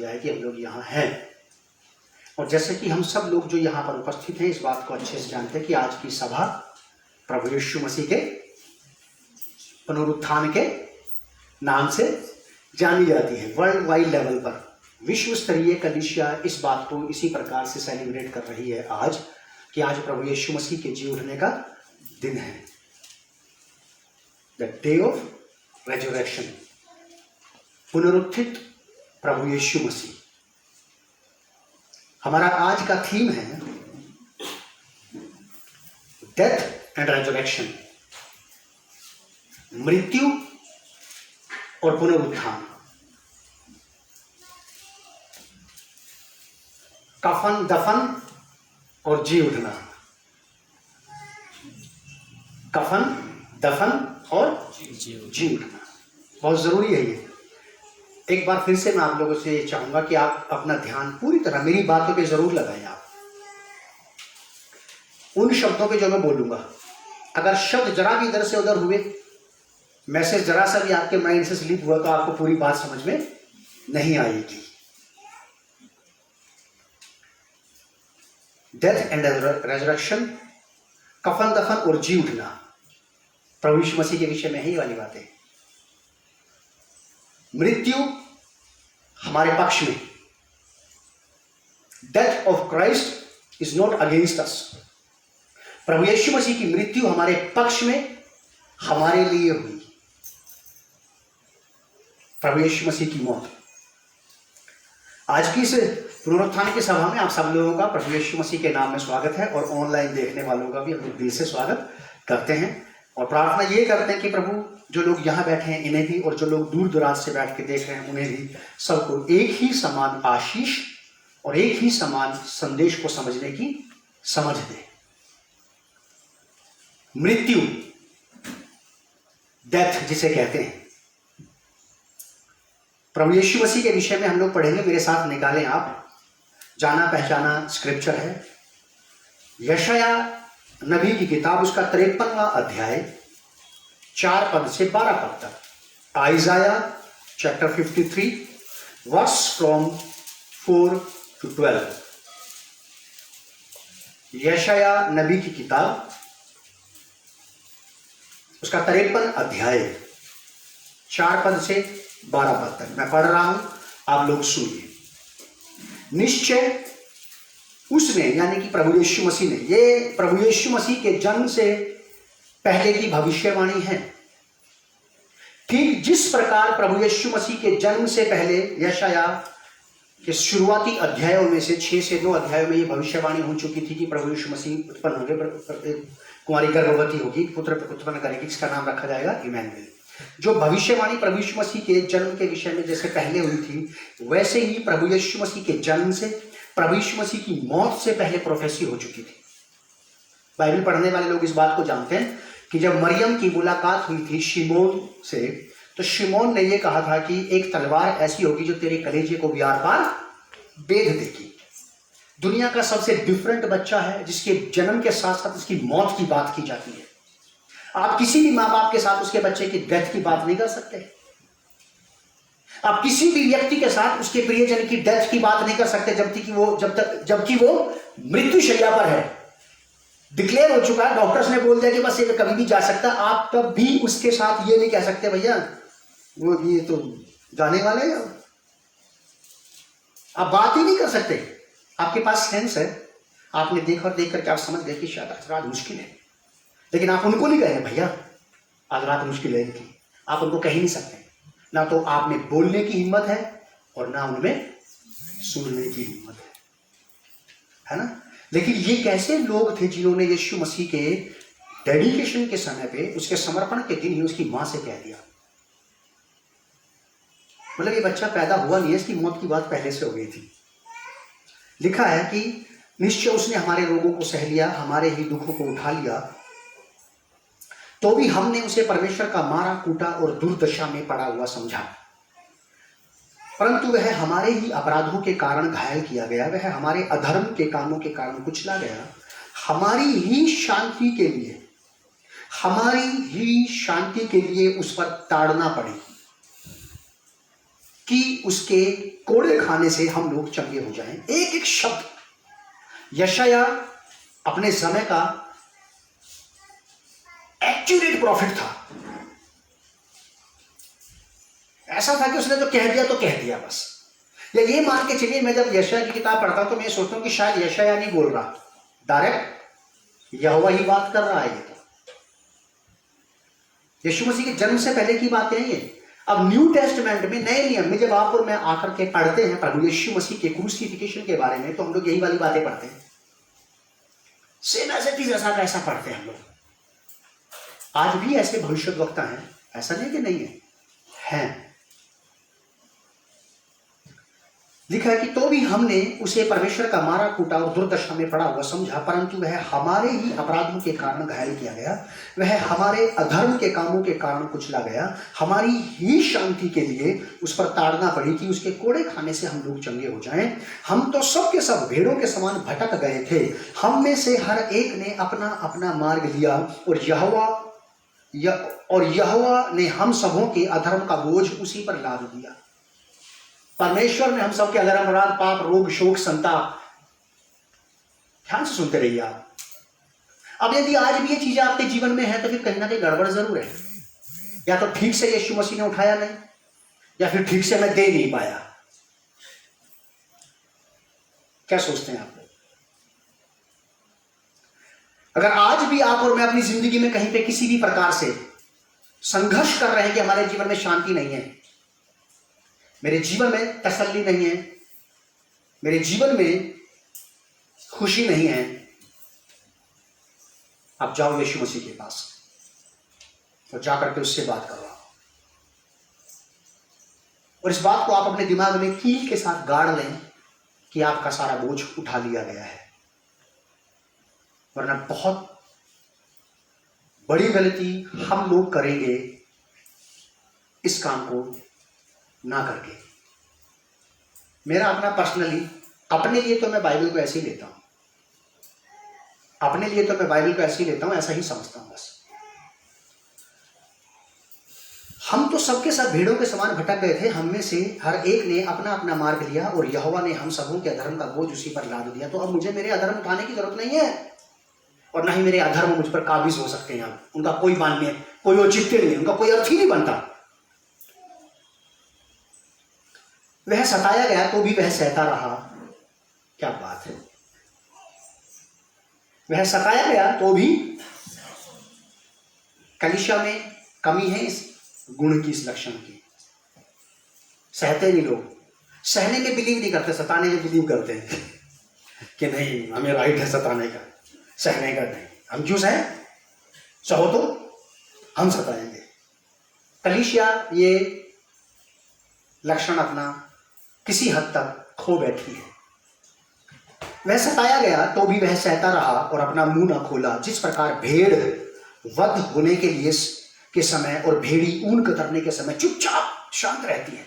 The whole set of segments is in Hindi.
दिया है कि हम लोग यहाँ हैं। और जैसे कि हम सब लोग जो यहाँ पर उपस्थित हैं इस बात को अच्छे से जानते हैं कि आज की सभा प्रभु यीशु मसीह के पुनरुत्थान के नाम से जानी जाती है। वर्ल्ड वाइड लेवल पर विश्व स्तरीय कलीसिया इस बात को इसी प्रकार से सेलिब्रेट कर रही है आज कि आज प्रभु यीशु मसीह के जी उठने का दिन है, द डे ऑफ रेजरेक्शन, पुनरुत्थित प्रभु यीशु मसीह। हमारा आज का थीम है डेथ एंड रेजरेक्शन, मृत्यु और पुनरुत्थान, कफन दफन और जी उठना, कफन दफन और जी उठना बहुत जरूरी है। ये एक बार फिर से मैं आप लोगों से चाहूंगा कि आप अपना ध्यान पूरी तरह मेरी बातों पे जरूर लगाएं। आप उन शब्दों पे जो मैं बोलूंगा, अगर शब्द जरा भी इधर से उधर हुए, मैसेज जरा सा भी आपके माइंड से स्लिप हुआ, तो आपको पूरी बात समझ में नहीं आएगी। डेथ एंड रेजरेक्शन, कफन दफन और जी उठना, प्रभु यीशु मसीह के विषय में ही वाली बातें। मृत्यु हमारे पक्ष में, death of Christ is not against us. प्रभु यीशु मसीह की मृत्यु हमारे पक्ष में हमारे लिए हुई। प्रभु यीशु मसीह की मौत। आज की इस पुनरुत्थान की सभा में आप सब लोगों का प्रभु यीशु मसीह के नाम में स्वागत है और ऑनलाइन देखने वालों का भी हम लोग दिल से स्वागत करते हैं और प्रार्थना ये करते हैं कि प्रभु जो लोग यहाँ बैठे हैं इन्हें भी और जो लोग दूर दराज से बैठ के देख रहे हैं उन्हें भी सबको एक ही समान आशीष और एक ही समान संदेश को समझने की समझ दे। मृत्यु, डेथ जिसे कहते हैं, प्रभु यीशु मसीह के विषय में हम लोग पढ़ेंगे। मेरे साथ निकालें आप, जाना पहचाना स्क्रिप्चर है यशाया नबी की किताब, उसका 53वां अध्याय 4 पद से 12 पद तक। Isaiah chapter 53 verse from 4 to 12। यशाया नबी की किताब उसका 53 अध्याय 4 पद से 12 पद तक मैं पढ़ रहा हूं, आप लोग सुनिए। निश्चय उसने, यानी कि प्रभु यीशु मसीह ने, ये प्रभु यीशु मसीह के जन्म से पहले की भविष्यवाणी है। ठीक जिस प्रकार प्रभु यीशु मसीह के जन्म से पहले यशाया के शुरुआती अध्यायों में से 6 से 9 अध्यायों में ये भविष्यवाणी हो चुकी थी कि प्रभु यीशु मसीह उत्पन्न होंगे, कुंवारी गर्भवती होगी, पुत्र उत्पन्न करेगी, जिसका नाम रखा जाएगा इमैनुएल। जो भविष्यवाणी प्रभु यीशु मसीह के जन्म के विषय में जैसे पहले हुई थी, वैसे ही प्रभु यीशु मसीह के जन्म से, प्रभु यीशु मसीह की मौत से पहले प्रोफेसी हो चुकी थी। बाइबल पढ़ने वाले लोग इस बात को जानते हैं कि जब मरियम की मुलाकात हुई थी शिमोन से, तो शिमोन ने यह कहा था कि एक तलवार ऐसी होगी जो तेरे कलेजे को भी आर पार बेध देगी। दुनिया का सबसे डिफरेंट बच्चा है जिसके जन्म के साथ साथ उसकी मौत की बात की जाती है। आप किसी भी माँ बाप के साथ उसके बच्चे की डेथ की बात नहीं कर सकते। आप किसी भी व्यक्ति के साथ उसके प्रियजन की डेथ की बात नहीं कर सकते जबकि वो मृत्युशैया पर है, डिक्लेयर हो चुका है, डॉक्टर्स ने बोल दिया कि बस ये कभी भी जा सकता। आप तब भी उसके साथ ये नहीं कह सकते भैया वो ये तो जाने वाले हैं, आप बात ही नहीं कर सकते। आपके पास सेंस है, आपने देख और देख करके आप समझ गए कि शायद आज रात मुश्किल है, लेकिन आप उनको नहीं कहेंगे भैया आज रात मुश्किल है कि आप उनको कह ही नहीं सकते। ना तो आप में बोलने की हिम्मत है और ना उनमें सुनने की हिम्मत है ना। लेकिन ये कैसे लोग थे जिन्होंने यीशु मसीह के डेडिकेशन के समय पे, उसके समर्पण के दिन ही उसकी मां से कह दिया, मतलब ये बच्चा पैदा हुआ नहीं है, इसकी मौत की बात पहले से हो गई थी। लिखा है कि निश्चय उसने हमारे रोगों को सह लिया, हमारे ही दुखों को उठा लिया, तो भी हमने उसे परमेश्वर का मारा कूटा और दुर्दशा में पड़ा हुआ समझा। परंतु वह हमारे ही अपराधों के कारण घायल किया गया, वह हमारे अधर्म के कामों के कारण कुचला गया। हमारी ही शांति के लिए उस पर ताड़ना पड़ी। कि उसके कोड़े खाने से हम लोग चंगे हो जाएं। एक एक शब्द यशाया अपने समय का एक्यूरेट प्रॉफिट था। ऐसा था कि उसने जो कह दिया तो कह दिया बस। या ये मान के चलिए, मैं जब यशाया की किताब पढ़ता हूं तो मैं सोचता हूं कि शायद यशाया नहीं बोल रहा, डायरेक्ट यहोवा ही बात कर रहा है। ये तो यीशु मसीह के जन्म से पहले की बातें हैं ये। अब न्यू टेस्टमेंट में, नए नियम में जब आप और मैं आकर के पढ़ते हैं प्रभु यीशु मसीह के क्रूसिफिकेशन के बारे में, तो हम लोग यही वाली बातें पढ़ते हैं। सेम ऐसे चीज ऐसा कैसा पढ़ते हैं हम लोग। आज भी ऐसे भविष्यद्वक्ता हैं, ऐसा नहीं कि नहीं है। लिखा है कि तो भी हमने उसे परमेश्वर का मारा कूटा और दुर्दशा में पड़ा हुआ समझा, परंतु वह हमारे ही अपराधों के कारण घायल किया गया, वह हमारे अधर्म के कामों के कारण कुचला गया, हमारी ही शांति के लिए उस पर ताड़ना पड़ी कि उसके कोड़े खाने से हम लोग चंगे हो जाएं। हम तो सब के सब भेड़ों के समान भटक गए थे, हम में से हर एक ने अपना अपना मार्ग लिया, और यहोवा ने हम सबों के अधर्म का बोझ उसी पर लाद दिया। परमेश्वर ने हम सबके अधर्म, अपराध, पाप, रोग, शोक, संताप, ध्यान से सुनते रहिए आप। अब यदि आज भी ये चीजें आपके जीवन में है तो फिर कहीं ना कहीं गड़बड़ जरूर है। या तो ठीक से यीशु मसीह ने उठाया नहीं, या फिर ठीक से मैं दे नहीं पाया। क्या सोचते हैं आप लोग? अगर आज भी आप और मैं अपनी जिंदगी में कहीं पे किसी भी प्रकार से संघर्ष कर रहे हैं कि हमारे जीवन में शांति नहीं है, मेरे जीवन में तसल्ली नहीं है, मेरे जीवन में खुशी नहीं है, आप जाओ यीशु मसीह के पास और जाकर के उससे बात करो, और इस बात को आप अपने दिमाग में कील के साथ गाड़ लें कि आपका सारा बोझ उठा लिया गया है। वरना बहुत बड़ी गलती हम लोग करेंगे इस काम को ना करके। मेरा अपना पर्सनली, अपने लिए तो मैं बाइबल को ऐसे ही लेता हूं, अपने लिए तो मैं बाइबल को ऐसे ही लेता हूं, ऐसा ही समझता हूं बस। हम तो सबके सब भेड़ों के समान भटक गए थे, हम में से हर एक ने अपना अपना मार्ग लिया, और यहोवा ने हम सबों के अधर्म का बोझ उसी पर लाद दिया। तो अब मुझे मेरे अधर्म उठाने की जरूरत नहीं है, और ना ही मेरे अधर्म मुझ पर काबिज हो सकते हैं। अब उनका कोई मान्य, कोई औचित्य नहीं, उनका कोई अर्थ ही नहीं बनता। वह सताया गया तो भी वह सहता रहा। क्या बात है! वह सताया गया तो भी, कलीसिया में कमी है इस गुण की, इस लक्षण की। सहते नहीं लोग, सहने में बिलीव नहीं करते, सताने में बिलीव करते हैं कि नहीं हमें राइट है सताने का, सहने का नहीं। हम क्यों सहें? सहो तो हम सताएंगे। कलीसिया ये लक्षण अपना किसी हद तक खो बैठी है। वह सताया गया तो भी वह सहता रहा और अपना मुंह न खोला। जिस प्रकार भेड़ वध होने के लिए के समय और भेड़ी ऊन कतरने के समय चुपचाप शांत रहती है,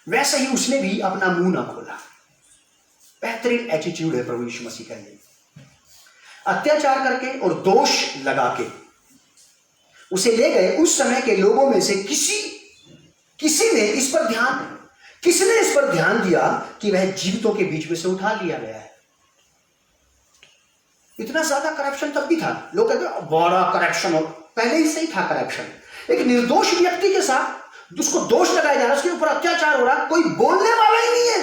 वैसे ही उसने भी अपना मुंह न खोला। बेहतरीन एटीट्यूड है प्रभु यीशु मसीह का ये। अत्याचार करके और दोष लगा के उसे ले गए। उस समय के लोगों में से किसने इस पर ध्यान दिया कि वह जीवितों के बीच में से उठा लिया गया है। इतना ज्यादा करप्शन तब भी था। लोग कहते हैं बड़ा करप्शन हो, पहले ही से ही था करप्शन। एक निर्दोष व्यक्ति के साथ उसको दोष लगाया जा रहा है, उसके ऊपर अत्याचार हो रहा है, कोई बोलने वाला ही नहीं है।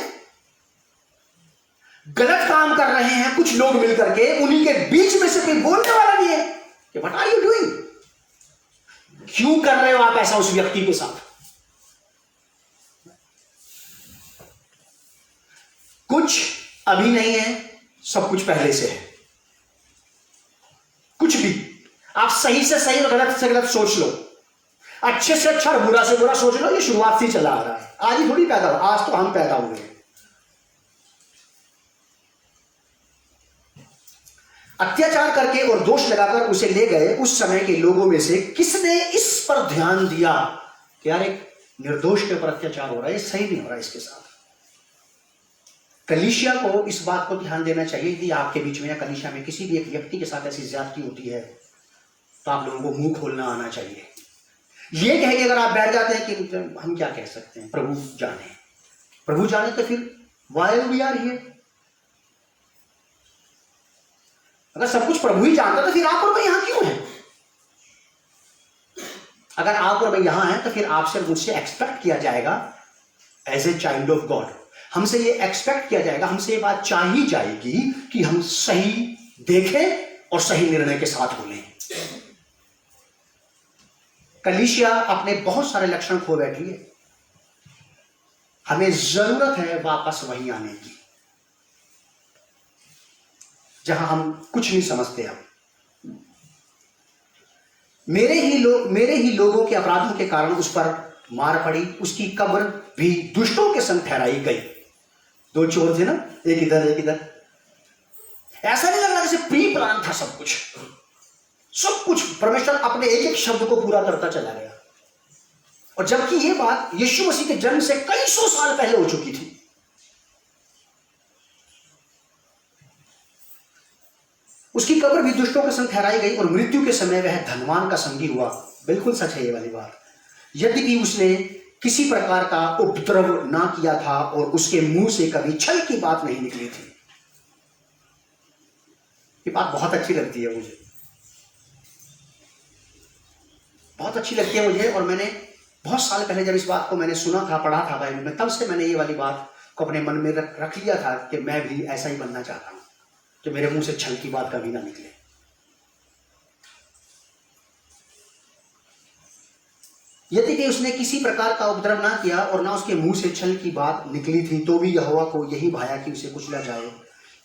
गलत काम कर रहे हैं कुछ लोग मिलकर के, उन्हीं के बीच में से कोई बोलने वाला नहीं है कि व्हाट आर यू डूइंग, क्यों कर रहे हो आप ऐसा उस व्यक्ति के साथ। कुछ अभी नहीं है, सब कुछ पहले से है। कुछ भी आप सही से सही और गलत से गलत सोच लो, अच्छे से अच्छा और बुरा से बुरा सोच लो, ये शुरुआत से ही चला आ रहा है। आज ही थोड़ी पैदा हुआ, आज तो हम पैदा हुए हैं। अत्याचार करके और दोष लगाकर उसे ले गए। उस समय के लोगों में से किसने इस पर ध्यान दिया कि यार एक निर्दोष के ऊपर अत्याचार हो रहा है, ये सही नहीं हो रहा इसके साथ। कलीसिया को इस बात को ध्यान देना चाहिए कि आपके बीच में या कलीसिया में किसी भी एक व्यक्ति के साथ ऐसी ज्यादती होती है तो आप लोगों को मुंह खोलना आना चाहिए। ये कह के अगर आप बैठ जाते हैं कि हम क्या कह सकते हैं, प्रभु जाने, प्रभु जाने, तो फिर व्हाई वी आर हियर? अगर सब कुछ प्रभु ही जानता तो फिर आप और मैं यहां क्यों हैं? अगर आप और मैं यहां हैं तो फिर आपसे मुझसे एक्सपेक्ट किया जाएगा as a child of God, हमसे ये एक्सपेक्ट किया जाएगा, हमसे ये बात चाहिए जाएगी कि हम सही देखें और सही निर्णय के साथ बोलें। कलीसिया अपने बहुत सारे लक्षण खो बैठी है, हमें जरूरत है वापस वहीं आने की जहां हम कुछ नहीं समझते। अब मेरे ही लोगों के अपराधों के कारण उस पर मार पड़ी, उसकी कब्र भी दुष्टों के संग ठहराई गई। दो चोर थे ना, एक इधर एक इधर। ऐसा नहीं लग रहा जैसे प्री प्लान था सब कुछ परमेश्वर अपने एक एक शब्द को पूरा करता चला गया। और जबकि ये बात यीशु मसीह के जन्म से कई सौ साल पहले हो चुकी थी। उसकी कब्र भी दुष्टों के संग ठहराई गई और मृत्यु के समय वह धनवान का संगी हुआ। बिल्कुल सच है ये वाली बात। यद्यपि उसने किसी प्रकार का उपद्रव ना किया था और उसके मुंह से कभी छल की बात नहीं निकली थी। ये बात बहुत अच्छी लगती है मुझे, बहुत अच्छी लगती है मुझे। और मैंने बहुत साल पहले जब इस बात को मैंने सुना था, पढ़ा था बाइबल में, तब से मैंने ये वाली बात को अपने मन में रख लिया था कि मैं भी ऐसा ही बनना चाहता हूं कि मेरे मुंह से छल की बात कभी ना निकले। यद्यपि उसने किसी प्रकार का उपद्रव ना किया और ना उसके मुंह से छल की बात निकली थी, तो भी यहोवा को यही भाया कि उसे कुचला जाए।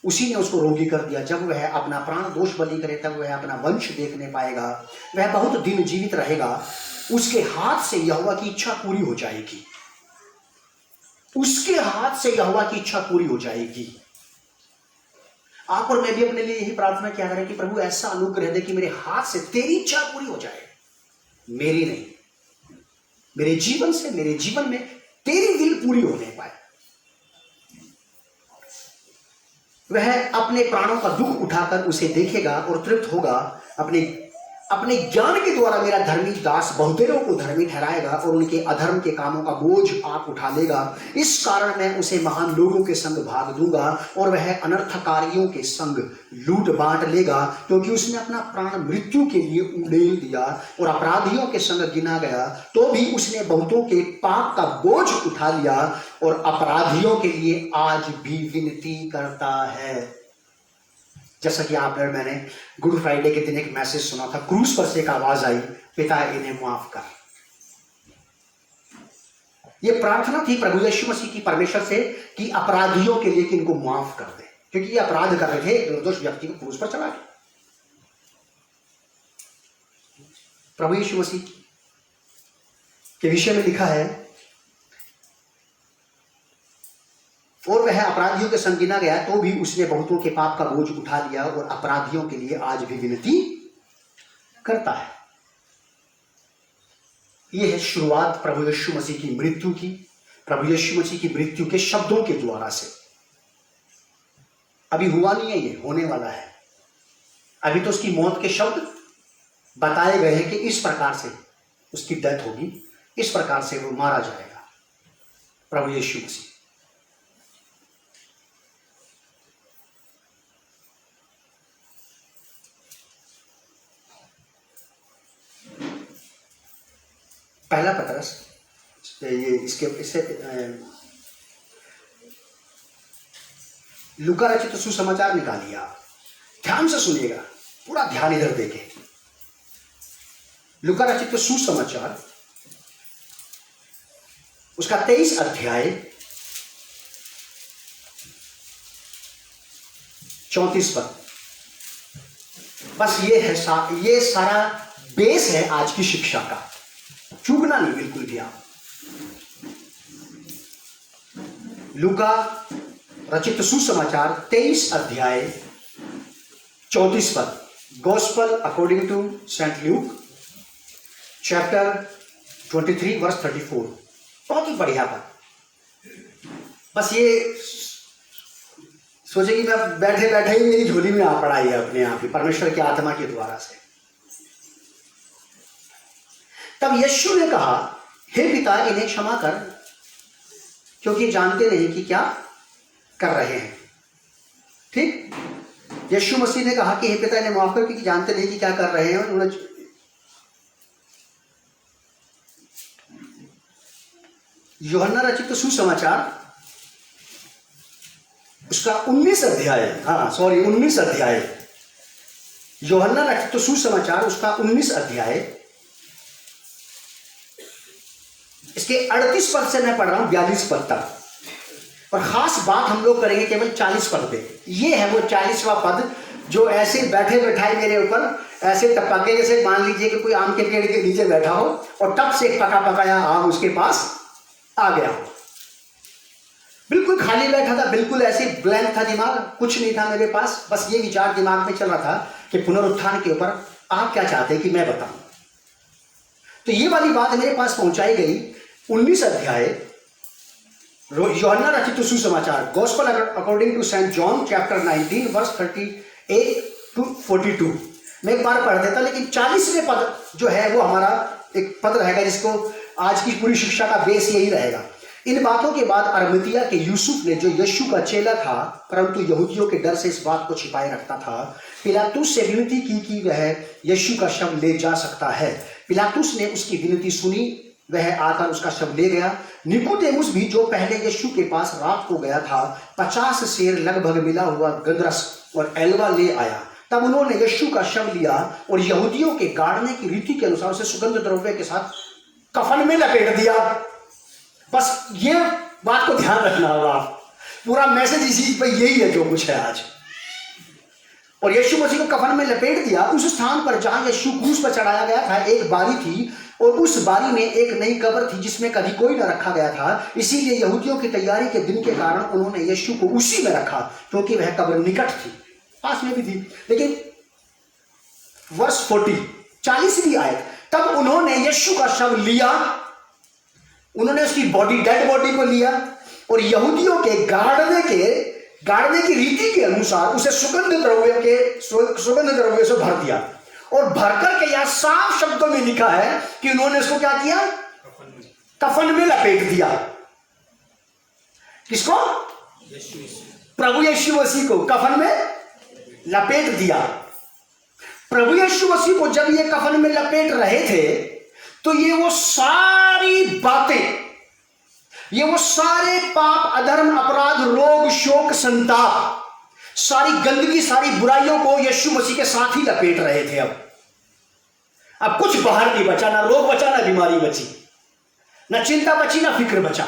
उसी ने उसको रोगी कर दिया। जब वह अपना प्राण दोष बलि करे तब वह अपना वंश देखने पाएगा, वह बहुत दिन जीवित रहेगा। उसके हाथ से यहोवा की इच्छा पूरी हो जाएगी, उसके हाथ से यहोवा की इच्छा पूरी हो जाएगी। आप और मैं भी अपने लिए यही प्रार्थना किया करें कि प्रभु ऐसा अनुग्रह दे कि मेरे हाथ से तेरी इच्छा पूरी हो जाए, मेरी नहीं। मेरे जीवन से, मेरे जीवन में तेरी विल पूरी होने पाए। वह अपने प्राणों का दुख उठाकर उसे देखेगा और तृप्त होगा। अपने ज्ञान के द्वारा मेरा धर्मी दास बहुतेरों को धर्मी ठहराएगा और उनके अधर्म के कामों का बोझ आप उठा लेगा। इस कारण मैं उसे महान लोगों के संग भाग दूंगा और वह अनर्थकारियों के संग लूट बांट लेगा, क्योंकि उसने अपना प्राण मृत्यु के लिए उड़ेल दिया और अपराधियों के संग गिना गया। तो भी उसने बहुतों के पाप का बोझ उठा लिया और अपराधियों के लिए आज भी विनती करता है। जैसा कि आप और मैंने गुड फ्राइडे के दिन एक मैसेज सुना था, क्रूस पर से एक आवाज आई, पिता इन्हें माफ कर। ये प्रार्थना थी प्रभु यीशु मसीह की परमेश्वर से कि अपराधियों के लिए कि इनको माफ कर दे, क्योंकि ये अपराध कर रहे थे, निर्दोष व्यक्ति को क्रूस पर चढ़ा के। प्रभु यीशु मसीह के विषय में लिखा है, और वह अपराधियों के संग गिना गया, तो भी उसने बहुतों के पाप का बोझ उठा लिया और अपराधियों के लिए आज भी विनती करता है। यह है शुरुआत प्रभु यीशु मसीह की मृत्यु की, प्रभु यीशु मसीह की मृत्यु के शब्दों के द्वारा से। अभी हुआ नहीं है, ये होने वाला है। अभी तो उसकी मौत के शब्द बताए गए हैं कि इस प्रकार से उसकी डेथ होगी, इस प्रकार से वो मारा जाएगा। प्रभु यीशु मसीह पहला पतरस, ये इससे लूका रचित सुसमाचार निकालिए। आप ध्यान से सुनिएगा, पूरा ध्यान इधर देके। लूका रचित सुसमाचार उसका 23 अध्याय 34 पद। बस ये है ये सारा बेस है आज की शिक्षा का, चूकना नहीं बिल्कुल भी आप। लूका रचित सुसमाचार 23 अध्याय 34 पद। Gospel according to Saint Luke chapter 23 verse 34। बहुत ही बढ़िया पद। बस ये सोचे कि मैं बैठे बैठे ही मेरी झोली में आ पड़ा है अपने आप ही, परमेश्वर की आत्मा के द्वारा से। तब यीशु ने कहा, हे पिता, इन्हें क्षमा कर, क्योंकि जानते नहीं कि क्या कर रहे हैं। ठीक, यीशु मसीह ने कहा कि हे पिता, इन्हें माफ कर, क्योंकि जानते नहीं कि क्या कर रहे हैं। उन्होंने यूहन्ना रचित सुसमाचार उसका 19 अध्याय, 19 अध्याय, यूहन्ना रचित सुसमाचार उसका 19 अध्याय, इसके 38 पद से मैं पढ़ रहा हूं 42 पद तक, और खास बात हम लोग करेंगे केवल 40 पद पे। ये है वो 40वां पद जो ऐसे बैठे बैठाए मेरे ऊपर ऐसे टपके, जैसे मान लीजिए कि कोई आम के पेड़ के नीचे बैठा हो और टप से एक पका पकाया आम उसके पास आ गया हो। बिल्कुल खाली बैठा था, बिल्कुल ऐसे ब्लैंक था दिमाग, कुछ नहीं था मेरे पास, बस ये विचार दिमाग में चल रहा था कि पुनरुत्थान के ऊपर आप क्या चाहते हैं कि मैं बताऊं। तो ये वाली बात मेरे पास पहुंचाई गई 19 अध्याय यूहन्ना रचित सुसमाचार, gospel according to Saint John chapter 19 verse 38 to 42। मैं एक बार पढ़ देता, लेकिन 40वें पद जो है वो हमारा एक पद रहेगा जिसको आज की पूरी शिक्षा का बेस यही रहेगा। इन बातों के बाद अरमतिया के यूसुफ ने, जो यीशु का चेला था परंतु यहूदियों के डर से इस बात को छिपाए रखता था, पिलातुस से विनती की कि वह यीशु का शव ले जा सकता है। पिलातुस ने उसकी विनती सुनी, वह आकर उसका शव ले गया। निकोदेमुस भी, जो पहले यीशु के पास रात को गया था, 50 सेर लगभग मिला हुआ गंधरस और एलवा ले आया। तब उन्होंने यीशु का शव लिया और यहूदियों के गाड़ने की रीति के अनुसार उसे सुगंध द्रव्य के साथ कफन में लपेट दिया। बस ये बात को ध्यान रखना होगा, पूरा मैसेज इसी पे यही है जो कुछ है आज। और यीशु मसीह को कफन में लपेट दिया। उस स्थान पर जहां यीशु क्रूस पर चढ़ाया गया था एक बारी थी, और उस बारी में एक नई कब्र थी जिसमें कभी कोई न रखा गया था। इसीलिए यहूदियों की तैयारी के दिन के कारण उन्होंने यीशु को उसी में रखा, क्योंकि वह कब्र निकट थी, पास में भी थी। लेकिन वर्स 40वीं आयत, तब उन्होंने यीशु का शव लिया, उन्होंने उसकी बॉडी, डेड बॉडी को लिया और यहूदियों के गाड़ने की रीति के अनुसार उसे सुगंध द्रव्य से भर दिया। और भरकर के यहां साफ शब्दों में लिखा है कि उन्होंने उसको क्या किया? कफन में लपेट दिया। किसको? प्रभु यीशु मसीह को कफन में लपेट दिया। प्रभु यीशु मसीह को जब ये कफन में लपेट रहे थे तो ये वो सारी बातें, ये वो सारे पाप, अधर्म, अपराध, रोग, शोक, संताप, सारी गंदगी, सारी बुराइयों को यीशु मसीह के साथ ही लपेट रहे थे। अब कुछ बाहर नहीं बचा, ना रोग बचा, ना बीमारी बची, ना चिंता बची, ना फिक्र बचा,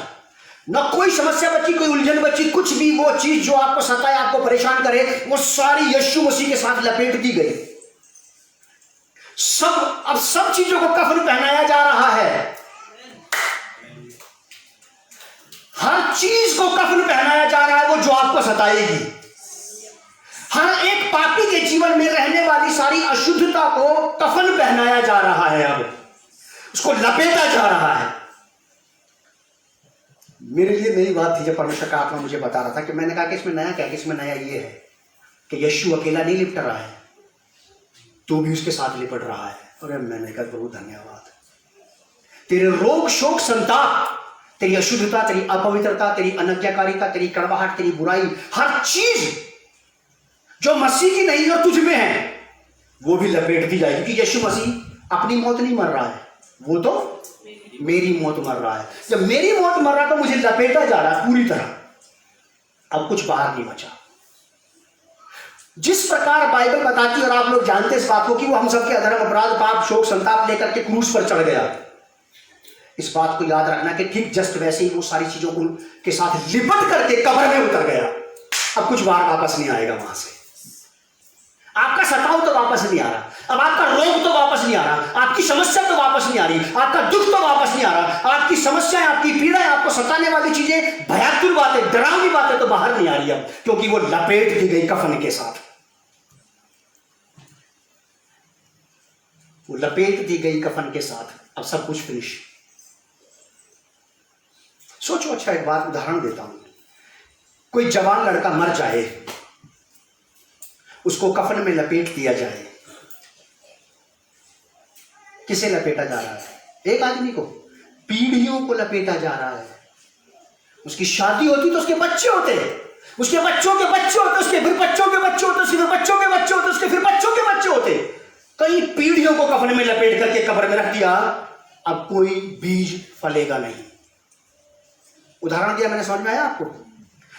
ना कोई समस्या बची, कोई उलझन बची। कुछ भी वो चीज जो आपको सताए, आपको परेशान करे, वो सारी यीशु मसीह के साथ लपेट दी गई। अब सब चीजों को कफन पहनाया जा रहा है, हर चीज को कफन पहनाया जा रहा है, वो जो आपको सताएगी। हर एक पापी के जीवन में रहने वाली सारी अशुद्धता को कफन पहनाया जा रहा है, अब उसको लपेटा जा रहा है। मेरे लिए नई बात थी जब परमेश्वर का आत्मा मुझे बता रहा था, कि मैंने कहा कि इसमें नया क्या, कि इसमें नया ये है कि यीशु अकेला नहीं लिपट रहा है, तू भी उसके साथ लिपट रहा है। अरे मैंने कहा प्रभु धन्यवाद, तेरे रोग, शोक, संताप, तेरी अशुद्धता, तेरी अपवित्रता, तेरी अनज्ञाकारिता, तेरी कड़वाहट, तेरी बुराई, हर चीज जो मसीह की नहीं हो तुझ में है, वो भी लपेट दी जाएगी। क्योंकि यीशु मसीह अपनी मौत नहीं मर रहा है, वो तो मेरी मौत मर रहा है। जब मेरी मौत मर रहा है तो मुझे लपेटा जा रहा है पूरी तरह, अब कुछ बाहर नहीं बचा। जिस प्रकार बाइबल बताती है, और आप लोग जानते इस बात को, कि वो हम सबके अधर्म, अपराध, पाप, शोक, संताप लेकर के क्रूस पर चढ़ गया। इस बात को याद रखना कि ठीक जस्ट वैसे ही वो सारी चीजों के साथ लिपट करके कब्र में उतर गया। अब कुछ बाहर वापस नहीं आएगा वहां से। आपका सताव तो वापस नहीं आ रहा, अब आपका रोग तो वापस नहीं आ रहा, आपकी समस्या तो वापस नहीं आ रही, आपका दुख तो वापस नहीं आ रहा, आपकी समस्याएं, आपकी पीड़ाएं, आपको सताने वाली चीजें, भयातुर बातें, डरावनी बातें तो बाहर नहीं आ रही अब, क्योंकि वो लपेट दी गई कफन के साथ। वो लपेट दी गई कफन के साथ, अब सब कुछ फिनिश। सोचो, अच्छा एक बात उदाहरण देता हूं, कोई जवान लड़का मर जाए, उसको कफन में लपेट दिया जाए, किसे लपेटा जा रहा है? एक आदमी को पीढ़ियों को लपेटा जा रहा है। उसकी शादी होती तो उसके बच्चे होते, उसके बच्चों के बच्चे होते, उसके फिर बच्चों के बच्चे होते, उसके फिर बच्चों के बच्चे होते, उसके फिर बच्चों के बच्चे होते। कई पीढ़ियों को कफन में लपेट करके कब्र में रख दिया, अब कोई बीज फलेगा नहीं। उदाहरण दिया मैंने, समझ में आया आपको?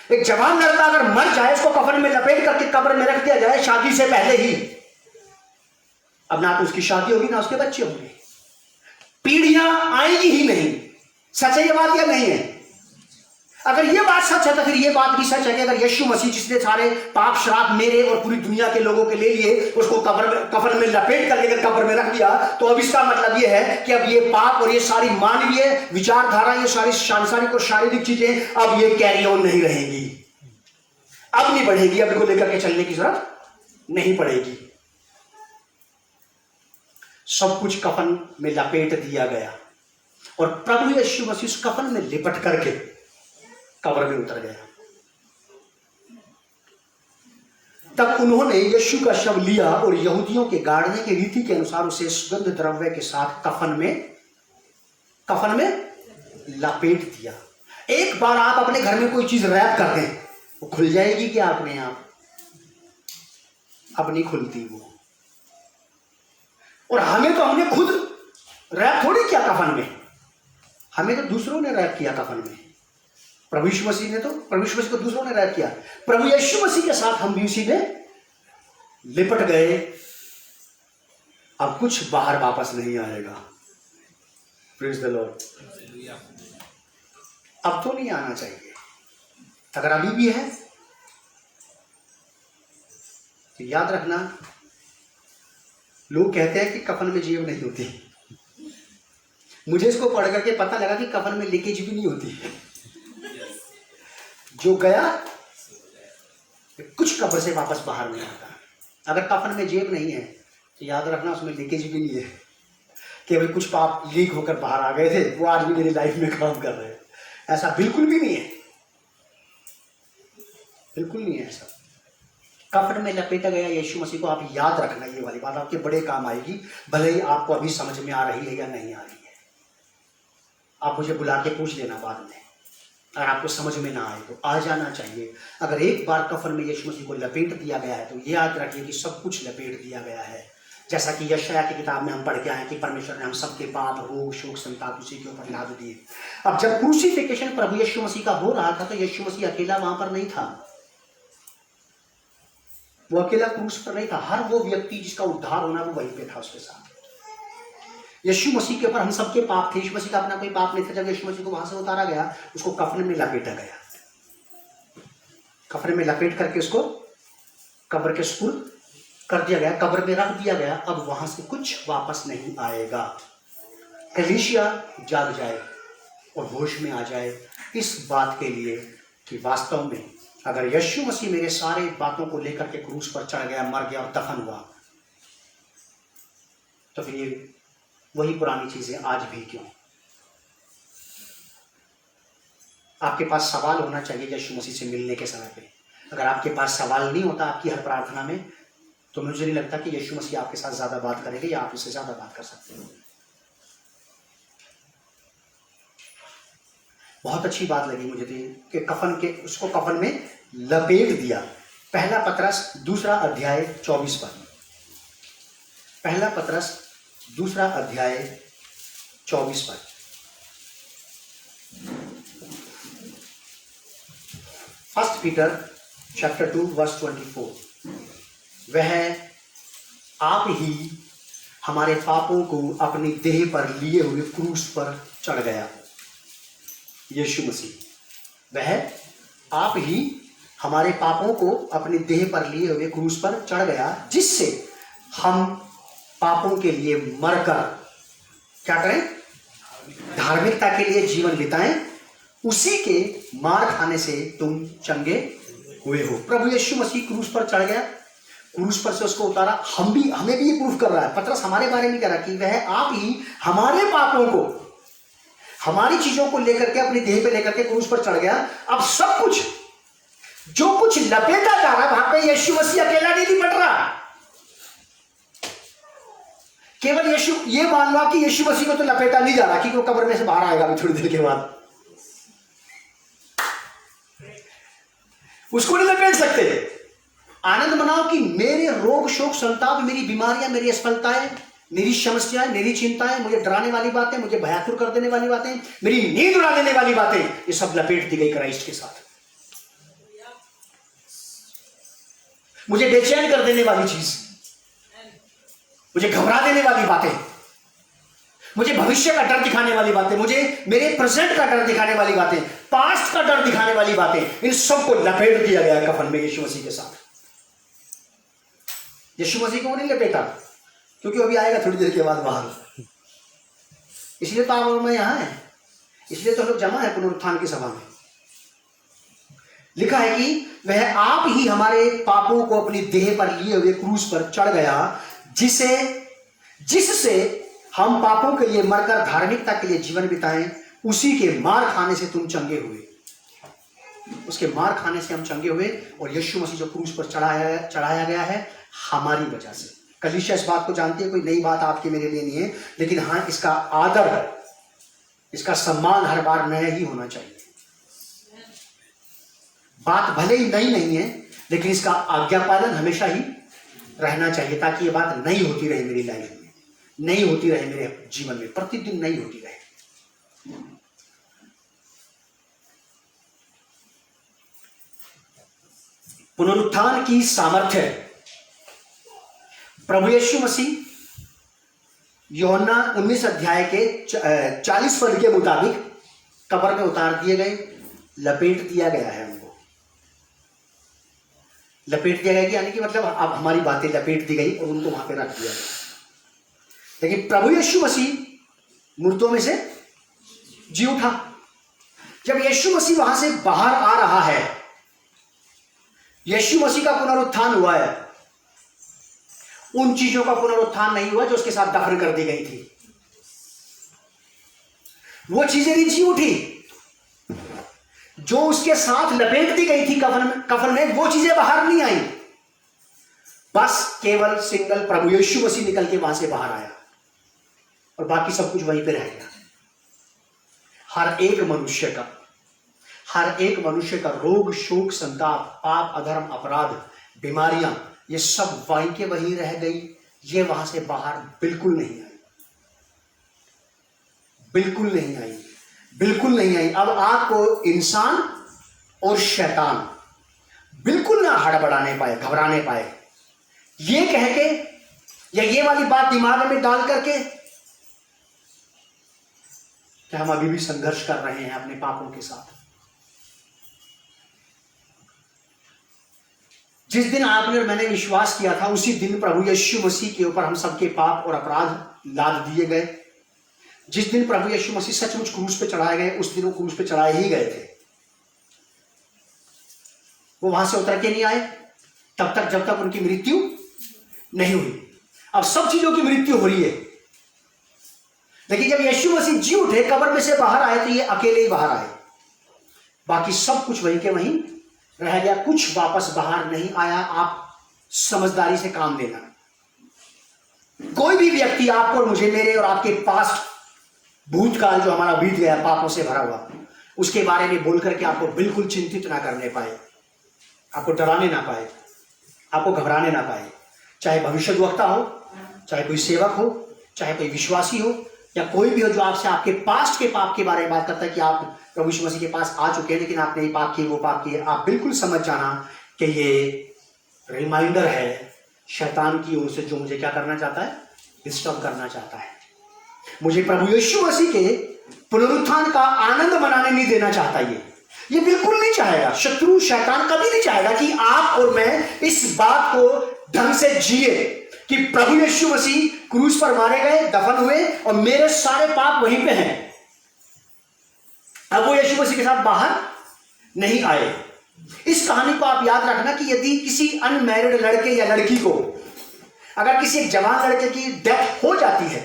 एक जवान लड़का अगर मर जाए, उसको कफन में लपेट करके कब्र में रख दिया जाए शादी से पहले ही, अब ना तो उसकी शादी होगी ना उसके बच्चे होंगे, पीढ़ियां आएगी ही नहीं। सच है ये बात या नहीं है? अगर ये बात सच है तो फिर ये बात भी सच है कि अगर यीशु मसीह जिसने सारे पाप श्राप मेरे और पूरी दुनिया के लोगों के ले लिए, उसको कफन में लपेट करके अगर कब्र में रख दिया, तो अब इसका मतलब ये है कि अब ये पाप और ये सारी मानवीय विचारधारा, ये सारी सांसारिक और शारीरिक चीजें अब ये कैरी ऑन नहीं रहेगी, अब नहीं बढ़ेगी, अब इनको लेकर के चलने की जरूरत नहीं पड़ेगी। सब कुछ कफन में लपेट दिया गया और प्रभु यीशु मसीह उस कफन में लिपट करके कब्र में उतर गया। तब उन्होंने यीशु का शव लिया और यहूदियों के गाड़ने की रीति के अनुसार उसे सुगंध द्रव्य के साथ कफन में लपेट दिया। एक बार आप अपने घर में कोई चीज रैप कर दें, वो खुल जाएगी क्या अपने आप? अब नहीं खुलती वो। और हमें तो हमने खुद रैप थोड़ी किया कफन में, हमें तो दूसरों ने रैप किया कफन में। प्रभु यीशु मसीह को दूसरों ने रैप किया, प्रभु यीशु मसीह के साथ हम भी उसी में लिपट गए। अब कुछ बाहर वापस नहीं आएगा। Praise the Lord. अब तो नहीं आना चाहिए। अगर अभी भी है तो याद रखना, लोग कहते हैं कि कफन में जेब नहीं होती। मुझे इसको पढ़ करके पता लगा कि कफन में लीकेज भी नहीं होती। जो गया कुछ कब्र से वापस बाहर नहीं आता। अगर कफन में जेब नहीं है तो याद रखना उसमें लीकेज भी नहीं है कि भाई कुछ पाप लीक होकर बाहर आ गए थे, वो आज भी मेरी लाइफ में काम कर रहे हैं। ऐसा बिल्कुल भी नहीं है, बिल्कुल नहीं है ऐसा। कफन में लपेटा गया यीशु मसीह को आप याद रखना, ये वाली बात आपके बड़े काम आएगी, भले ही आपको अभी समझ में आ रही है या नहीं आ रही है। आप मुझे बुला के पूछ लेना बाद में, अगर आपको समझ में ना आए तो आ जाना चाहिए। अगर एक बार कफन में यीशु मसीह को लपेट दिया गया है तो ये याद रखिए कि सब कुछ लपेट दिया गया है। जैसा कि यशायाह की किताब में हम पढ़ के आए कि परमेश्वर ने हम सबके पाप, रोग, शोक, संताप उसी के ऊपर लाद दिए। अब जब क्रूसिफिकेशन प्रभु यीशु मसीह का हो रहा था तो यीशु मसीह अकेला वहां पर नहीं था, वो अकेला क्रूस पर नहीं था। हर वो व्यक्ति जिसका उद्धार होना वो वहीं पे था उसके साथ। यीशु मसीह के ऊपर हम सबके पाप थे, यीशु मसीह का अपना कोई पाप नहीं था। जब यीशु मसीह को वहां से उतारा गया, उसको कफन में लपेटा गया, कफन में लपेट करके उसको कब्र के सुपुर्द कर दिया गया, कब्र में रख दिया गया। अब वहां से कुछ वापस नहीं आएगा। कलीसिया जाग जाए और होश में आ जाए इस बात के लिए कि वास्तव में अगर यीशु मसीह मेरे सारे बातों को लेकर के क्रूस पर चढ़ गया, मर गया और दफन हुआ, तो फिर ये वही पुरानी चीजें आज भी क्यों? आपके पास सवाल होना चाहिए यीशु मसीह से मिलने के समय पे। अगर आपके पास सवाल नहीं होता आपकी हर प्रार्थना में, तो मुझे नहीं लगता कि यीशु मसीह आपके साथ ज्यादा बात करेंगे या आप उससे ज्यादा बात कर सकते हो। बहुत अच्छी बात लगी मुझे थी कि उसको कफन में लपेट दिया। पहला पतरस 2 अध्याय 24 पद। पहला पतरस 2 अध्याय 24 पद। First Peter chapter 2 verse 24। वह आप ही हमारे पापों को अपनी देह पर लिए हुए क्रूस पर चढ़ गया। यीशु मसीह, वह आप ही हमारे पापों को अपनी देह पर लिए हुए क्रूस पर चढ़ गया, जिससे हम पापों के लिए मरकर क्या करें? धार्मिकता के लिए जीवन बिताएं। उसी के मार खाने से तुम चंगे हुए हो। प्रभु यीशु मसीह क्रूस पर चढ़ गया, क्रूस पर से उसको उतारा। हमें भी ये प्रूफ कर रहा है, पतरस हमारे बारे में कह रहा है कि वह आप ही हमारे पापों को, हमारी चीजों को लेकर के अपनी देह पे लेकर के क्रूस पर चढ़ गया। अब सब कुछ जो कुछ लपेटा जा रहा है वहां पे यीशु मसीह अकेला नहीं लिपट रहा। केवल यीशु, ये मान लो कि यीशु मसीह को तो लपेटा नहीं जा रहा कि वो कब्र में से बाहर आएगा अभी थोड़ी देर के बाद, उसको नहीं लपेट सकते। आनंद मनाओ कि मेरे रोग शोक संताप, मेरी बीमारियां, मेरी असफलताएं, मेरी समस्याएं, मेरी चिंताएं, मुझे डराने वाली बातें, मुझे भयातुर कर देने वाली बातें, मेरी नींद उड़ा देने वाली बातें, ये सब लपेट दी गई क्राइस्ट के साथ। मुझे बेचैन कर देने वाली चीज, मुझे घबरा देने वाली बातें, मुझे भविष्य का डर दिखाने वाली बातें, मुझे मेरे प्रेजेंट का डर दिखाने वाली बातें, पास्ट का डर दिखाने वाली बातें, इन सबको लपेट दिया गया कफन में यीशु मसीह के साथ। यीशु मसीह को नहीं लपेटा क्योंकि अभी आएगा थोड़ी देर के बाद बाहर, इसलिए तो आप और मैं यहां हैं, इसलिए तो लोग जमा है पुनरुत्थान की सभा में। लिखा है कि वह आप ही हमारे पापों को अपनी देह पर लिए हुए क्रूस पर चढ़ गया, जिससे हम पापों के लिए मरकर धार्मिकता के लिए जीवन बिताएं। उसी के मार खाने से तुम चंगे हुए, उसके मार खाने से हम चंगे हुए। और यीशु मसीह जो क्रूस पर चढ़ाया गया है हमारी वजह से। कलीसिया इस बात को जानती है, कोई नई बात आपके मेरे लिए नहीं है, लेकिन हाँ, इसका आदर, इसका सम्मान हर बार नया ही होना चाहिए। बात भले ही नई नहीं है, लेकिन इसका आज्ञा पालन हमेशा ही रहना चाहिए, ताकि ये बात नई होती रहे मेरी लाइफ में, नई होती रहे मेरे जीवन में, प्रतिदिन नई होती रहे। पुनरुत्थान की सामर्थ्य। प्रभु यीशु मसीह यूहन्ना 19 अध्याय के 40 पद के मुताबिक कब्र में उतार दिए गए, लपेट दिया गया है उनको। लपेट दिया गया यानी कि मतलब अब हमारी बातें लपेट दी गई और उनको वहां पे रख दिया गया। लेकिन प्रभु यीशु मसीह मूर्तों में से जी उठा। जब यीशु मसीह वहां से बाहर आ रहा है, यीशु मसीह का पुनरुत्थान हुआ है, उन चीजों का पुनरुत्थान नहीं हुआ जो उसके साथ दफन कर दी गई थी। वो चीजें नहीं जी उठी जो उसके साथ लपेट दी गई थी कफन में, वो चीजें बाहर नहीं आई। बस केवल सिंगल प्रभु यीशु मसीह निकल के वहां से बाहर आया और बाकी सब कुछ वहीं पे रह गया। हर एक मनुष्य का रोग शोक संताप पाप अधर्म अपराध बीमारियां, ये सब वहीं के वहीं रह गई। ये वहां से बाहर बिल्कुल नहीं आई, बिल्कुल नहीं आई, बिल्कुल नहीं आई। अब आपको इंसान और शैतान बिल्कुल ना हड़बड़ाने पाए, घबराने पाए, ये कह के या ये वाली बात दिमाग में डाल करके कि हम अभी भी संघर्ष कर रहे हैं अपने पापों के साथ। जिस दिन आपने और मैंने विश्वास किया था, उसी दिन प्रभु यीशु मसीह के ऊपर हम सबके पाप और अपराध लाद दिए गए। जिस दिन प्रभु यीशु मसीह सचमुच क्रूस पे चढ़ाए गए, उस दिन वो क्रूस पे चढ़ाए ही गए थे। वो वहां से उतर के नहीं आए तब तक जब तक उनकी मृत्यु नहीं हुई। अब सब चीजों की मृत्यु हो रही है, लेकिन जब यीशु मसीह जी उठे, कब्र में से बाहर आए, तो ये अकेले ही बाहर आए। बाकी सब कुछ वहीं के वहीं रह गया, कुछ वापस बाहर नहीं आया। आप समझदारी से काम लेना। कोई भी व्यक्ति आपको और मुझे, मेरे और आपके पास्ट भूतकाल जो हमारा बीत गया पापों से भरा हुआ, उसके बारे में बोल करके आपको बिल्कुल चिंतित ना करने पाए, आपको डराने ना पाए, आपको घबराने ना पाए। चाहे भविष्यद्वक्ता हो, चाहे कोई सेवक हो, चाहे कोई विश्वासी हो, या कोई भी हो जो आपसे आपके पास्ट के पाप के बारे में बात करता है कि आप प्रभु यीशु मसीह के पास आ चुके हैं, लेकिन आपने ये पाप किए, वो पाप किए। आप बिल्कुल समझ जाना कि ये रिमाइंडर है शैतान की ओर से, जो मुझे क्या करना चाहता है, डिस्टर्ब करना चाहता है। मुझे प्रभु यीशु मसीह के पुनरुत्थान का आनंद मनाने नहीं देना चाहता। ये बिल्कुल नहीं चाहेगा। शत्रु शैतान कभी नहीं चाहेगा कि आप और मैं इस बात को ढंग से जिए कि प्रभु यीशु मसीह क्रूस पर मारे गए, दफन हुए और मेरे सारे पाप वहीं पे हैं। अब वो यीशु मसीह के साथ बाहर नहीं आए। इस कहानी को आप याद रखना कि यदि किसी अनमैरिड लड़के या लड़की को, अगर किसी एक जवान लड़के की डेथ हो जाती है,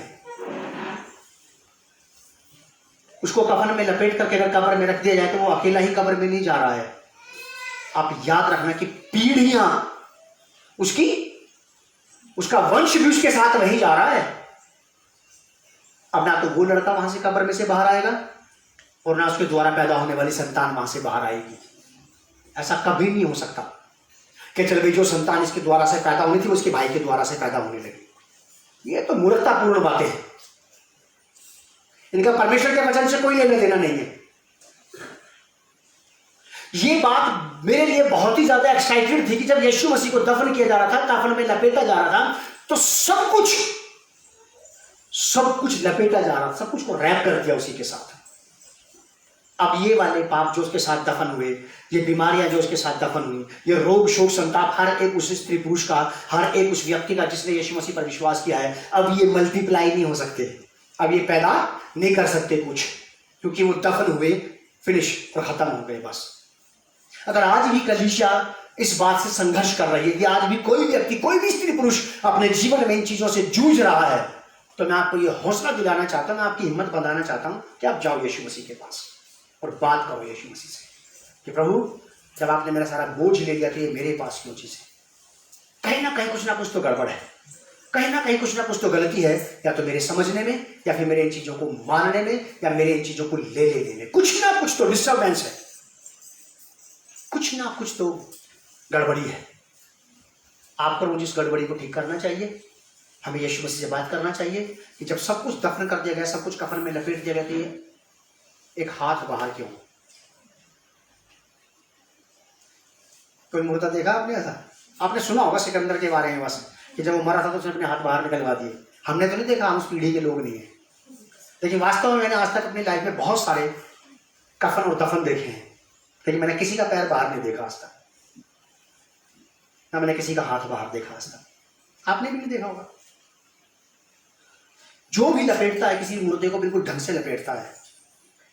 उसको कफन में लपेट करके अगर कब्र में रख दिया जाए, तो वो अकेला ही कब्र में नहीं जा रहा है। आप याद रखना कि पीढ़ियां उसका वंश भी उसके साथ वही जा रहा है। अब ना तो वो लड़का वहां से कब्र में से बाहर आएगा और ना उसके द्वारा पैदा होने वाली संतान वहां से बाहर आएगी। ऐसा कभी नहीं हो सकता कि चल भाई जो संतान इसके द्वारा से पैदा होनी थी वो इसके भाई के द्वारा से पैदा होने लगी। ये तो मूर्खतापूर्ण बातें हैं, इनका परमेश्वर के वचन से कोई लेना देना नहीं है। ये बात मेरे लिए बहुत ही ज्यादा एक्साइटेड थी कि जब यीशु मसीह को दफन किया जा रहा था, कफन में लपेटा जा रहा था, तो सब कुछ लपेटा जा रहा था, सब कुछ को रैप कर दिया उसी के साथ। अब ये वाले पाप जो उसके साथ दफन हुए, ये बीमारियां जो उसके साथ दफन हुई, ये रोग शोक संताप हर एक उस स्त्री पुरुष का, हर एक उस व्यक्ति का जिसने यीशु मसीह पर विश्वास किया है, अब ये मल्टीप्लाई नहीं हो सकते, अब ये पैदा नहीं कर सकते कुछ, क्योंकि वो दफन हुए, फिनिश और खत्म हो गए बस। अगर आज भी कलीसिया इस बात से संघर्ष कर रही है कि आज भी कोई व्यक्ति, कोई भी स्त्री पुरुष अपने जीवन में इन चीजों से जूझ रहा है, तो मैं आपको ये हौसला दिलाना चाहता हूं, मैं आपकी हिम्मत बढ़ाना चाहता हूं कि आप जाओ यीशु मसीह के पास और बात करो यीशु मसीह से कि प्रभु जब आपने मेरा सारा बोझ ले लिया तो ये मेरे पास क्यों चीज है? कहीं ना कुछ तो गड़बड़ है, कहीं ना कुछ तो गलती है, या तो मेरे समझने में, या फिर मेरे इन चीजों को मानने में, या मेरे इन चीजों को ले लेने में कुछ ना कुछ तो डिस्टर्बेंस है, कुछ ना कुछ तो गड़बड़ी है। आपको मुझे इस गड़बड़ी को ठीक करना चाहिए। हमें यीशु मसीह से बात करना चाहिए कि जब सब कुछ दफन कर दिया गया, सब कुछ कफन में लपेट दिया गया, तो ये एक हाथ बाहर क्यों? कोई मुर्दा देखा आपने? ऐसा आपने सुना होगा सिकंदर के बारे में बस, कि जब वो मरा था तो उसने अपने हाथ बाहर निकलवा दिए। हमने तो नहीं देखा, हम उस पीढ़ी के लोग नहीं है, लेकिन वास्तव में मैंने आज तक अपनी लाइफ में बहुत सारे कफन और दफन देखे हैं, लेकिन मैंने किसी का पैर बाहर नहीं देखा आज तक, ना मैंने किसी का हाथ बाहर देखा आज तक। आपने भी नहीं देखा होगा। जो भी लपेटता है किसी मुर्दे को बिल्कुल ढंग से लपेटता है,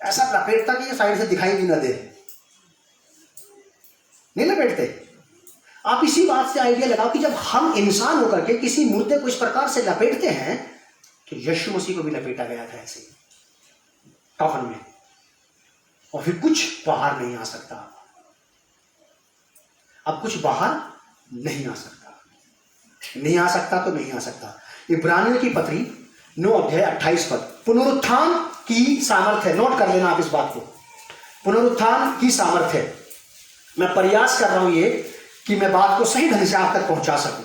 ऐसा लपेटता कि ये साइड से दिखाई भी ना दे, नहीं लपेटते। आप इसी बात से आइडिया लगाओ कि जब हम इंसान होकर के किसी मुर्दे को इस प्रकार से लपेटते हैं, तो यीशु मसीह को भी लपेटा गया था ऐसे कफन में, और फिर कुछ बाहर नहीं आ सकता। अब कुछ बाहर नहीं आ सकता, नहीं आ सकता तो नहीं आ सकता। इब्रानियों की पत्री 9 अध्याय 28 पद, पुनरुत्थान की सामर्थ्य, नोट कर लेना आप इस बात को, पुनरुत्थान की सामर्थ्य। मैं प्रयास कर रहा हूं ये कि मैं बात को सही ढंग से आप तक पहुंचा सकूं।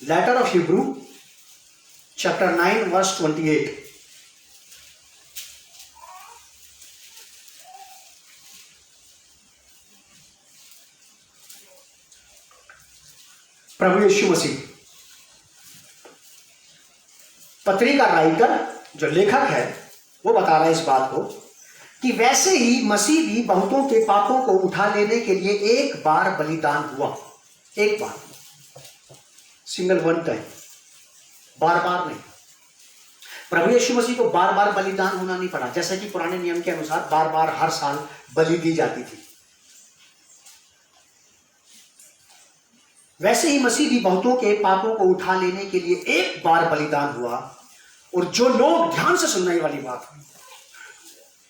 Letter of Hebrew chapter 9 verse 28। प्रभु यीशु मसीह, पत्री का राइटर जो लेखक है वो बता रहा है इस बात को कि वैसे ही मसीह भी बहुतों के पापों को उठा लेने के लिए एक बार बलिदान हुआ, एक बार, सिंगल वन टाइम, बार बार नहीं। प्रभु यीशु मसीह को बार बार बलिदान होना नहीं पड़ा, जैसे कि पुराने नियम के अनुसार बार बार हर साल बलि दी जाती थी। वैसे ही मसीह भी बहुतों के पापों को उठा लेने के लिए एक बार बलिदान हुआ। और जो लोग, ध्यान से सुनने वाली बात,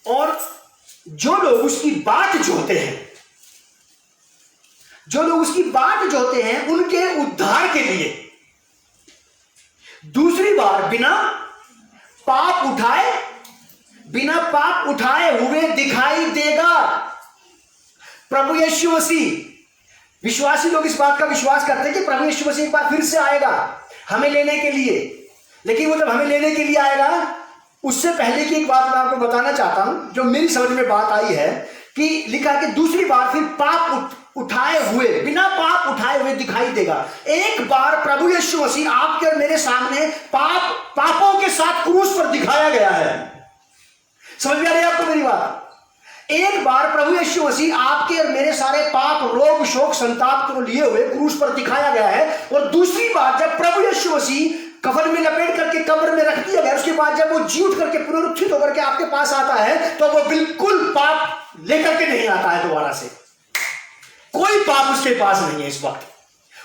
और जो लोग उसकी बाट जोहते हैं, जो लोग उसकी बाट जोहते हैं, उनके उद्धार के लिए दूसरी बार बिना पाप उठाए हुए दिखाई देगा। प्रभु यीशु मसीह, विश्वासी लोग इस बात का विश्वास करते हैं कि प्रभु यीशु मसीह एक बार फिर से आएगा हमें लेने के लिए, लेकिन वो जब हमें लेने के लिए आएगा, उससे पहले की एक बात मैं आपको बताना चाहता हूं जो मेरी समझ में बात आई है, कि लिखा कि दूसरी बार फिर पाप उठाए हुए, बिना पाप उठाए हुए दिखाई देगा। एक बार प्रभु यीशु मसीह आपके और मेरे सामने पापों के साथ क्रूस पर दिखाया गया है। समझ में आ रही है आपको मेरी बात? एक बार प्रभु यीशु मसीह आपके और मेरे सारे पाप, रोग, शोक, संताप को लिए हुए क्रूस पर दिखाया गया है। और दूसरी बार जब प्रभु यीशु मसीह कफन में लपेट करके कब्र में रख दिया गया, उसके बाद जब वो जी उठ करके पुनरुत्थित होकर के आपके पास आता है, तो वो बिल्कुल पाप लेकर के नहीं आता है दोबारा से। कोई पाप उसके पास नहीं है इस वक्त,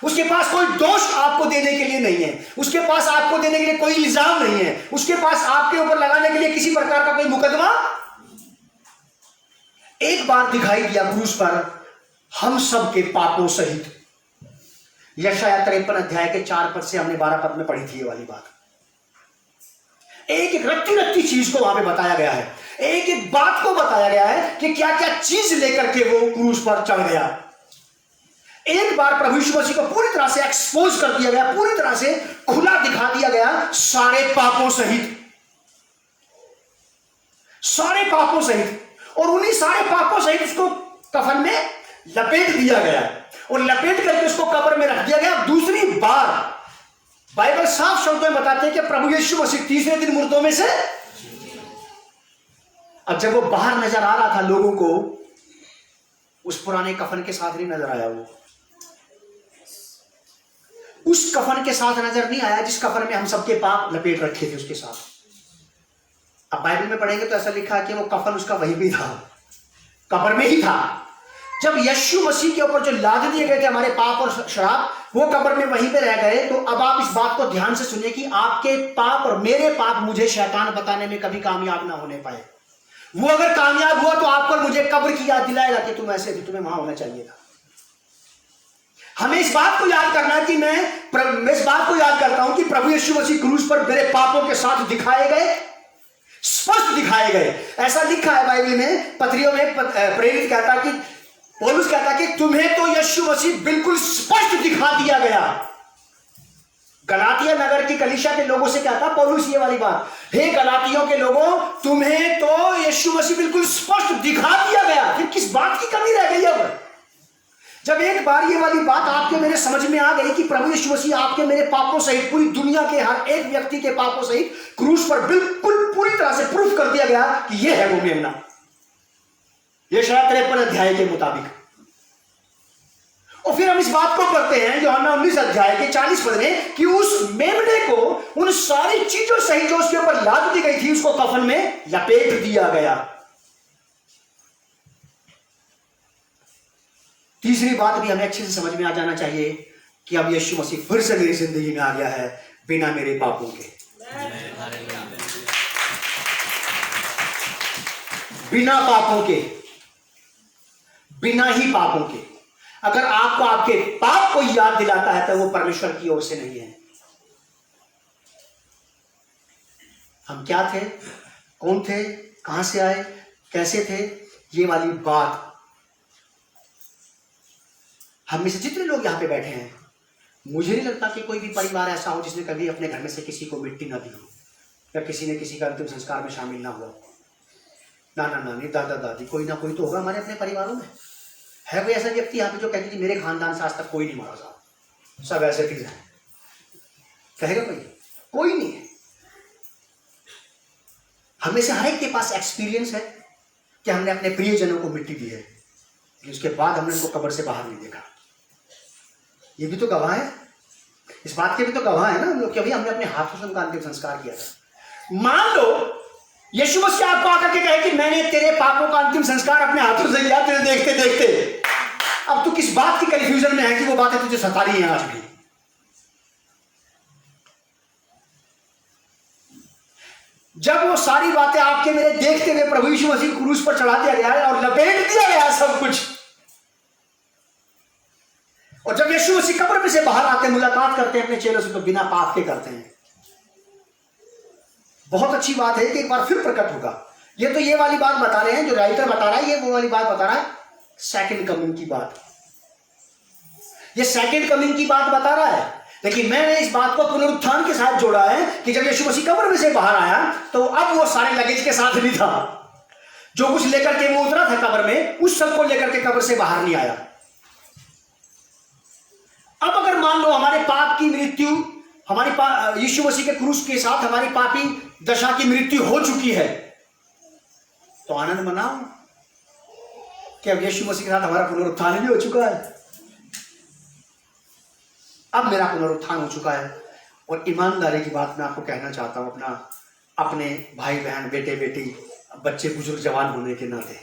उसके पास कोई दोष आपको देने के लिए नहीं है, उसके पास आपको देने के लिए कोई इल्जाम नहीं है, उसके पास आपके ऊपर लगाने के लिए किसी प्रकार का कोई मुकदमा। एक बार दिखाई दिया क्रूस पर हम सब के पापों सहित। यशायाह 53 अध्याय के 4 पद से हमने 12 पद में पढ़ी थी ये वाली बात। एक एक रत्ती रत्ती चीज को वहां पे बताया गया है, एक एक बात को बताया गया है कि क्या क्या चीज लेकर के वो क्रूस पर चढ़ गया। एक बार प्रभु यीशु मसीह को पूरी तरह से एक्सपोज कर दिया गया, पूरी तरह से खुला दिखा दिया गया, सारे पापों सहित, सारे पापों सहित। और उन्हीं सारे पापों सहित उसको कफन में लपेट दिया गया और लपेट करके उसको कब्र में रख दिया गया। दूसरी बार बाइबल साफ शब्दों में बताते हैं कि प्रभु यीशु मसीह तीसरे दिन मुर्दों में से, अब जब वो बाहर नजर आ रहा था लोगों को, उस पुराने कफन के साथ नहीं नजर आया, वो उस कफन के साथ नजर नहीं आया जिस कफन में हम सबके पाप लपेट रखे थे उसके साथ। अब बाइबल में पढ़ेंगे तो ऐसा लिखा है कि वो कफन उसका वहीं भी था, कब्र में ही था। जब यीशु मसीह के ऊपर जो लाद दिए गए थे हमारे पाप और श्राप, वो कब्र में वहीं पे रह गए। तो अब आप इस बात को ध्यान से सुनिए कि आपके पाप और मेरे पाप मुझे शैतान बताने में कभी कामयाब ना होने पाए। वो अगर कामयाब हुआ तो आपको मुझे कब्र की याद दिलाएगा कि तुम ऐसे थे, तुम्हें वहां होना चाहिए था। हमें इस बात को याद करना है कि मैं इस बात को याद करता हूं कि प्रभु यीशु मसीह क्रूस पर मेरे पापों के साथ दिखाए गए, स्पष्ट दिखाए गए। ऐसा लिखा है बाइबल में, पत्रियों में प्रेरित कहता कि पौलुस कहता कि तुम्हें तो यीशु मसीह बिल्कुल स्पष्ट दिखा दिया गया। गलातिया नगर की कलीसिया के लोगों से कहता पौलुस ये वाली बात, हे गलातियों के लोगों, तुम्हें तो यीशु मसीह बिल्कुल स्पष्ट दिखा दिया गया, फिर किस बात की कमी रह गई अब? जब एक बार ये वाली बात आपके मेरे समझ में आ गई कि प्रभु यीशु मसीह आपके मेरे पापों सहित, पूरी दुनिया के हर एक व्यक्ति के पापों सहित क्रूस पर बिल्कुल पूरी तरह से प्रूफ कर दिया गया कि ये है वो मेमना, यशायाह 53 अध्याय के मुताबिक। और फिर हम इस बात को पढ़ते हैं यूहन्ना 19 अध्याय के 40 पद में कि उस मेमने को उन सारी चीजों सहित जो उसके ऊपर लाद दी गई थी, उसको कफन में लपेट दिया गया। तीसरी बात भी हमें अच्छे से समझ में आ जाना चाहिए कि अब यीशु मसीह फिर से मेरी जिंदगी में आ गया है, बिना मेरे पापों के, बिना पापों के, बिना ही पापों के। अगर आपको आपके पाप को याद दिलाता है तो वो परमेश्वर की ओर से नहीं है। हम क्या थे, कौन थे, कहां से आए, कैसे थे, ये वाली बात हम में से जितने लोग यहां पे बैठे हैं, मुझे नहीं लगता कि कोई भी परिवार ऐसा हो जिसने कभी अपने घर में से किसी को मिट्टी ना दी हो, या किसी ने किसी का अंतिम संस्कार में शामिल ना हुआ। नाना नानी, दादा दादी, कोई ना कोई तो होगा हमारे अपने परिवारों में। है कोई ऐसा व्यक्ति यहाँ पे जो कहते कि मेरे खानदान से आज तक कोई नहीं मरा साहब, सब ऐसे चीज है? कहेगा कोई? कोई नहीं है। हमें से हर एक के पास एक्सपीरियंस है कि हमने अपने प्रियजनों को मिट्टी दी है, उसके बाद हमने उनको कब्र से बाहर नहीं देखा। ये भी तो गवाह है, इस बात के भी तो गवाह है ना हम लोग कि अभी हमने अपने हाथों से उनका अंतिम संस्कार किया था। मान लो यीशु मसीह आपको आकर के कहे कि मैंने तेरे पापों का अंतिम संस्कार अपने हाथों से किया तेरे देखते देखते, अब तू किस बात की कंफ्यूजन में है कि वो बातें तुझे सता रही हैं आज भी? जब वो सारी बातें आपके मेरे देखते हुए प्रभु यीशु मसीह क्रूस पर चढ़ा दिया गया है और लपेट दिया गया है सब कुछ, और जब यीशु मसीह कब्र में से बाहर आते मुलाकात करते हैं अपने चेलों से, तो बिना पाप के करते हैं। बहुत अच्छी बात है कि एक बार फिर प्रकट होगा। ये तो ये वाली बात बता रहे हैं, जो राइटर बता रहा है, ये वो वाली बात बता रहा है, सेकंड कमिंग की बात। ये सेकंड कमिंग की बात बता रहा है, लेकिन मैंने इस बात को पुनरुत्थान के साथ जोड़ा है कि जब यीशु मसीह कब्र में से बाहर आया तो अब वो सारे लगेज के साथ नहीं था। जो कुछ लेकर के वो उतरा था कब्र में, उस सबको लेकर के कब्र से बाहर नहीं आया। अब अगर मान लो हमारे पाप की मृत्यु, हमारी यीशु मसीह के क्रूस के साथ हमारी पापी दशा की मृत्यु हो चुकी है, तो आनंद मनाओ कि अब यीशु मसीह के साथ हमारा पुनरुत्थान भी हो चुका है। अब मेरा पुनरुत्थान हो चुका है। और ईमानदारी की बात मैं आपको कहना चाहता हूं, अपने भाई बहन, बेटे बेटी, बच्चे बुजुर्ग जवान होने के नाते,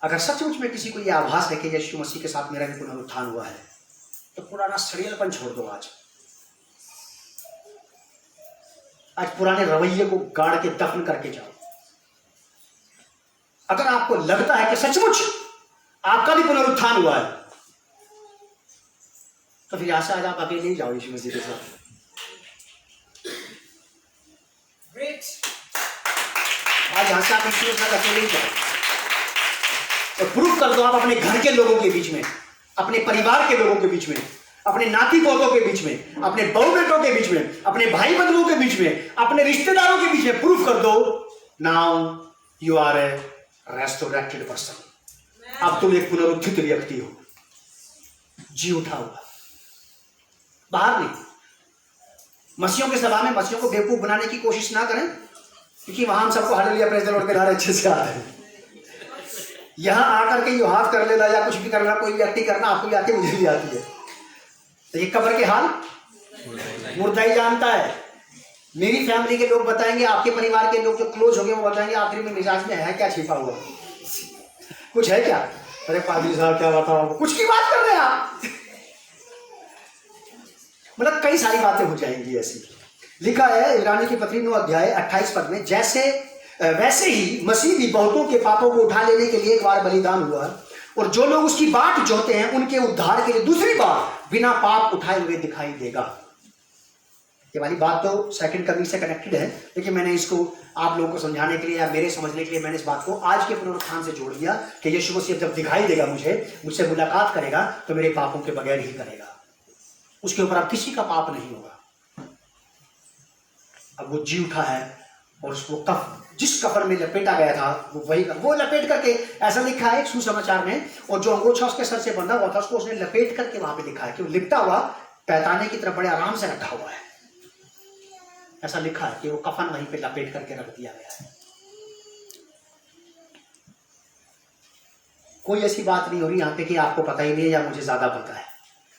अगर सचमुच में किसी को यह आभास है कि यीशु मसीह के साथ मेरा भी पुनरुत्थान हुआ है, तो पुराना सड़ियलपन छोड़ दो। आज पुराने रवैये को गाड़ के दफन करके जाओ। अगर आपको लगता है कि सचमुच आपका भी पुनरुत्थान हुआ है, तो फिर यहां से आज आप अकेले ही जाओ यीशु मसीह के साथ। आज यहाँ से आप यीशु के साथ अकेले ही जाओ और प्रूफ कर दो आप अपने घर के लोगों के बीच में, अपने परिवार के लोगों के बीच में, अपने नाती पोतों के बीच में, अपने बहू बेटों के बीच में, अपने भाई बंधुओं के बीच में, अपने रिश्तेदारों के बीच में प्रूफ कर दो, now you are a restorated person. अब तुम एक पुनरुत्थित व्यक्ति हो, जी उठा हुआ, बाहर नहीं। मसीहों के सभा में मसीहों को बेवकूफ बनाने की कोशिश ना करें, क्योंकि वहां हम सबको हालेलुया प्रेज़ द लॉर्ड के नारे अच्छे से आते हैं। यहां आकर के यू हाथ कर लेना या कुछ भी करना, कोई भी एक्टिंग करना आपको भी आती है, मुझे भी आती है। तो ये कब्र के हाल मुर्दा ही जानता है। मेरी फैमिली के लोग बताएंगे, आपके परिवार के लोग जो क्लोज हो गए वो बताएंगे आखिर में मिजाज में है क्या छिपा हुआ, कुछ है क्या? अरे पादरी साहब क्या बताओ, कुछ की बात कर रहे हैं आप। मतलब कई सारी बातें हो जाएंगी ऐसी। लिखा है इब्रानी की पत्री 9 अध्याय 28 पद में, वैसे ही मसीह भी बहुतों के पापों को उठा लेने के लिए एक बार बलिदान हुआ, और जो लोग उसकी बाट जोहते हैं उनके उद्धार के लिए दूसरी बार बिना पाप उठाए हुए दिखाई देगा। ये वाली बात तो सेकंड कमिंग से कनेक्टेड है, लेकिन मैंने इसको आप लोगों को समझाने के लिए या मेरे समझने के लिए मैंने इस बात को आज के पुनरुत्थान से जोड़ दिया कि यीशु मसीह जब दिखाई देगा मुझसे मुलाकात करेगा तो मेरे पापों के बगैर ही करेगा, उसके ऊपर अब किसी का पाप नहीं होगा। अब वो जी उठा है और उसको जिस कफन में लपेटा गया था वो लपेट करके, ऐसा लिखा है सुसमाचार में, और जो अंगोछा उसके सर से बंधा हुआ था उसको उसने लपेट करके वहां पे लिखा है कि वो लिपटा हुआ पैताने की तरफ बड़े आराम से रखा हुआ है। ऐसा लिखा है कि वो कफन वहीं पे लपेट करके रख दिया गया है। कोई ऐसी बात नहीं हो रही यहाँ पे कि आपको पता ही नहीं है या मुझे ज्यादा पता है,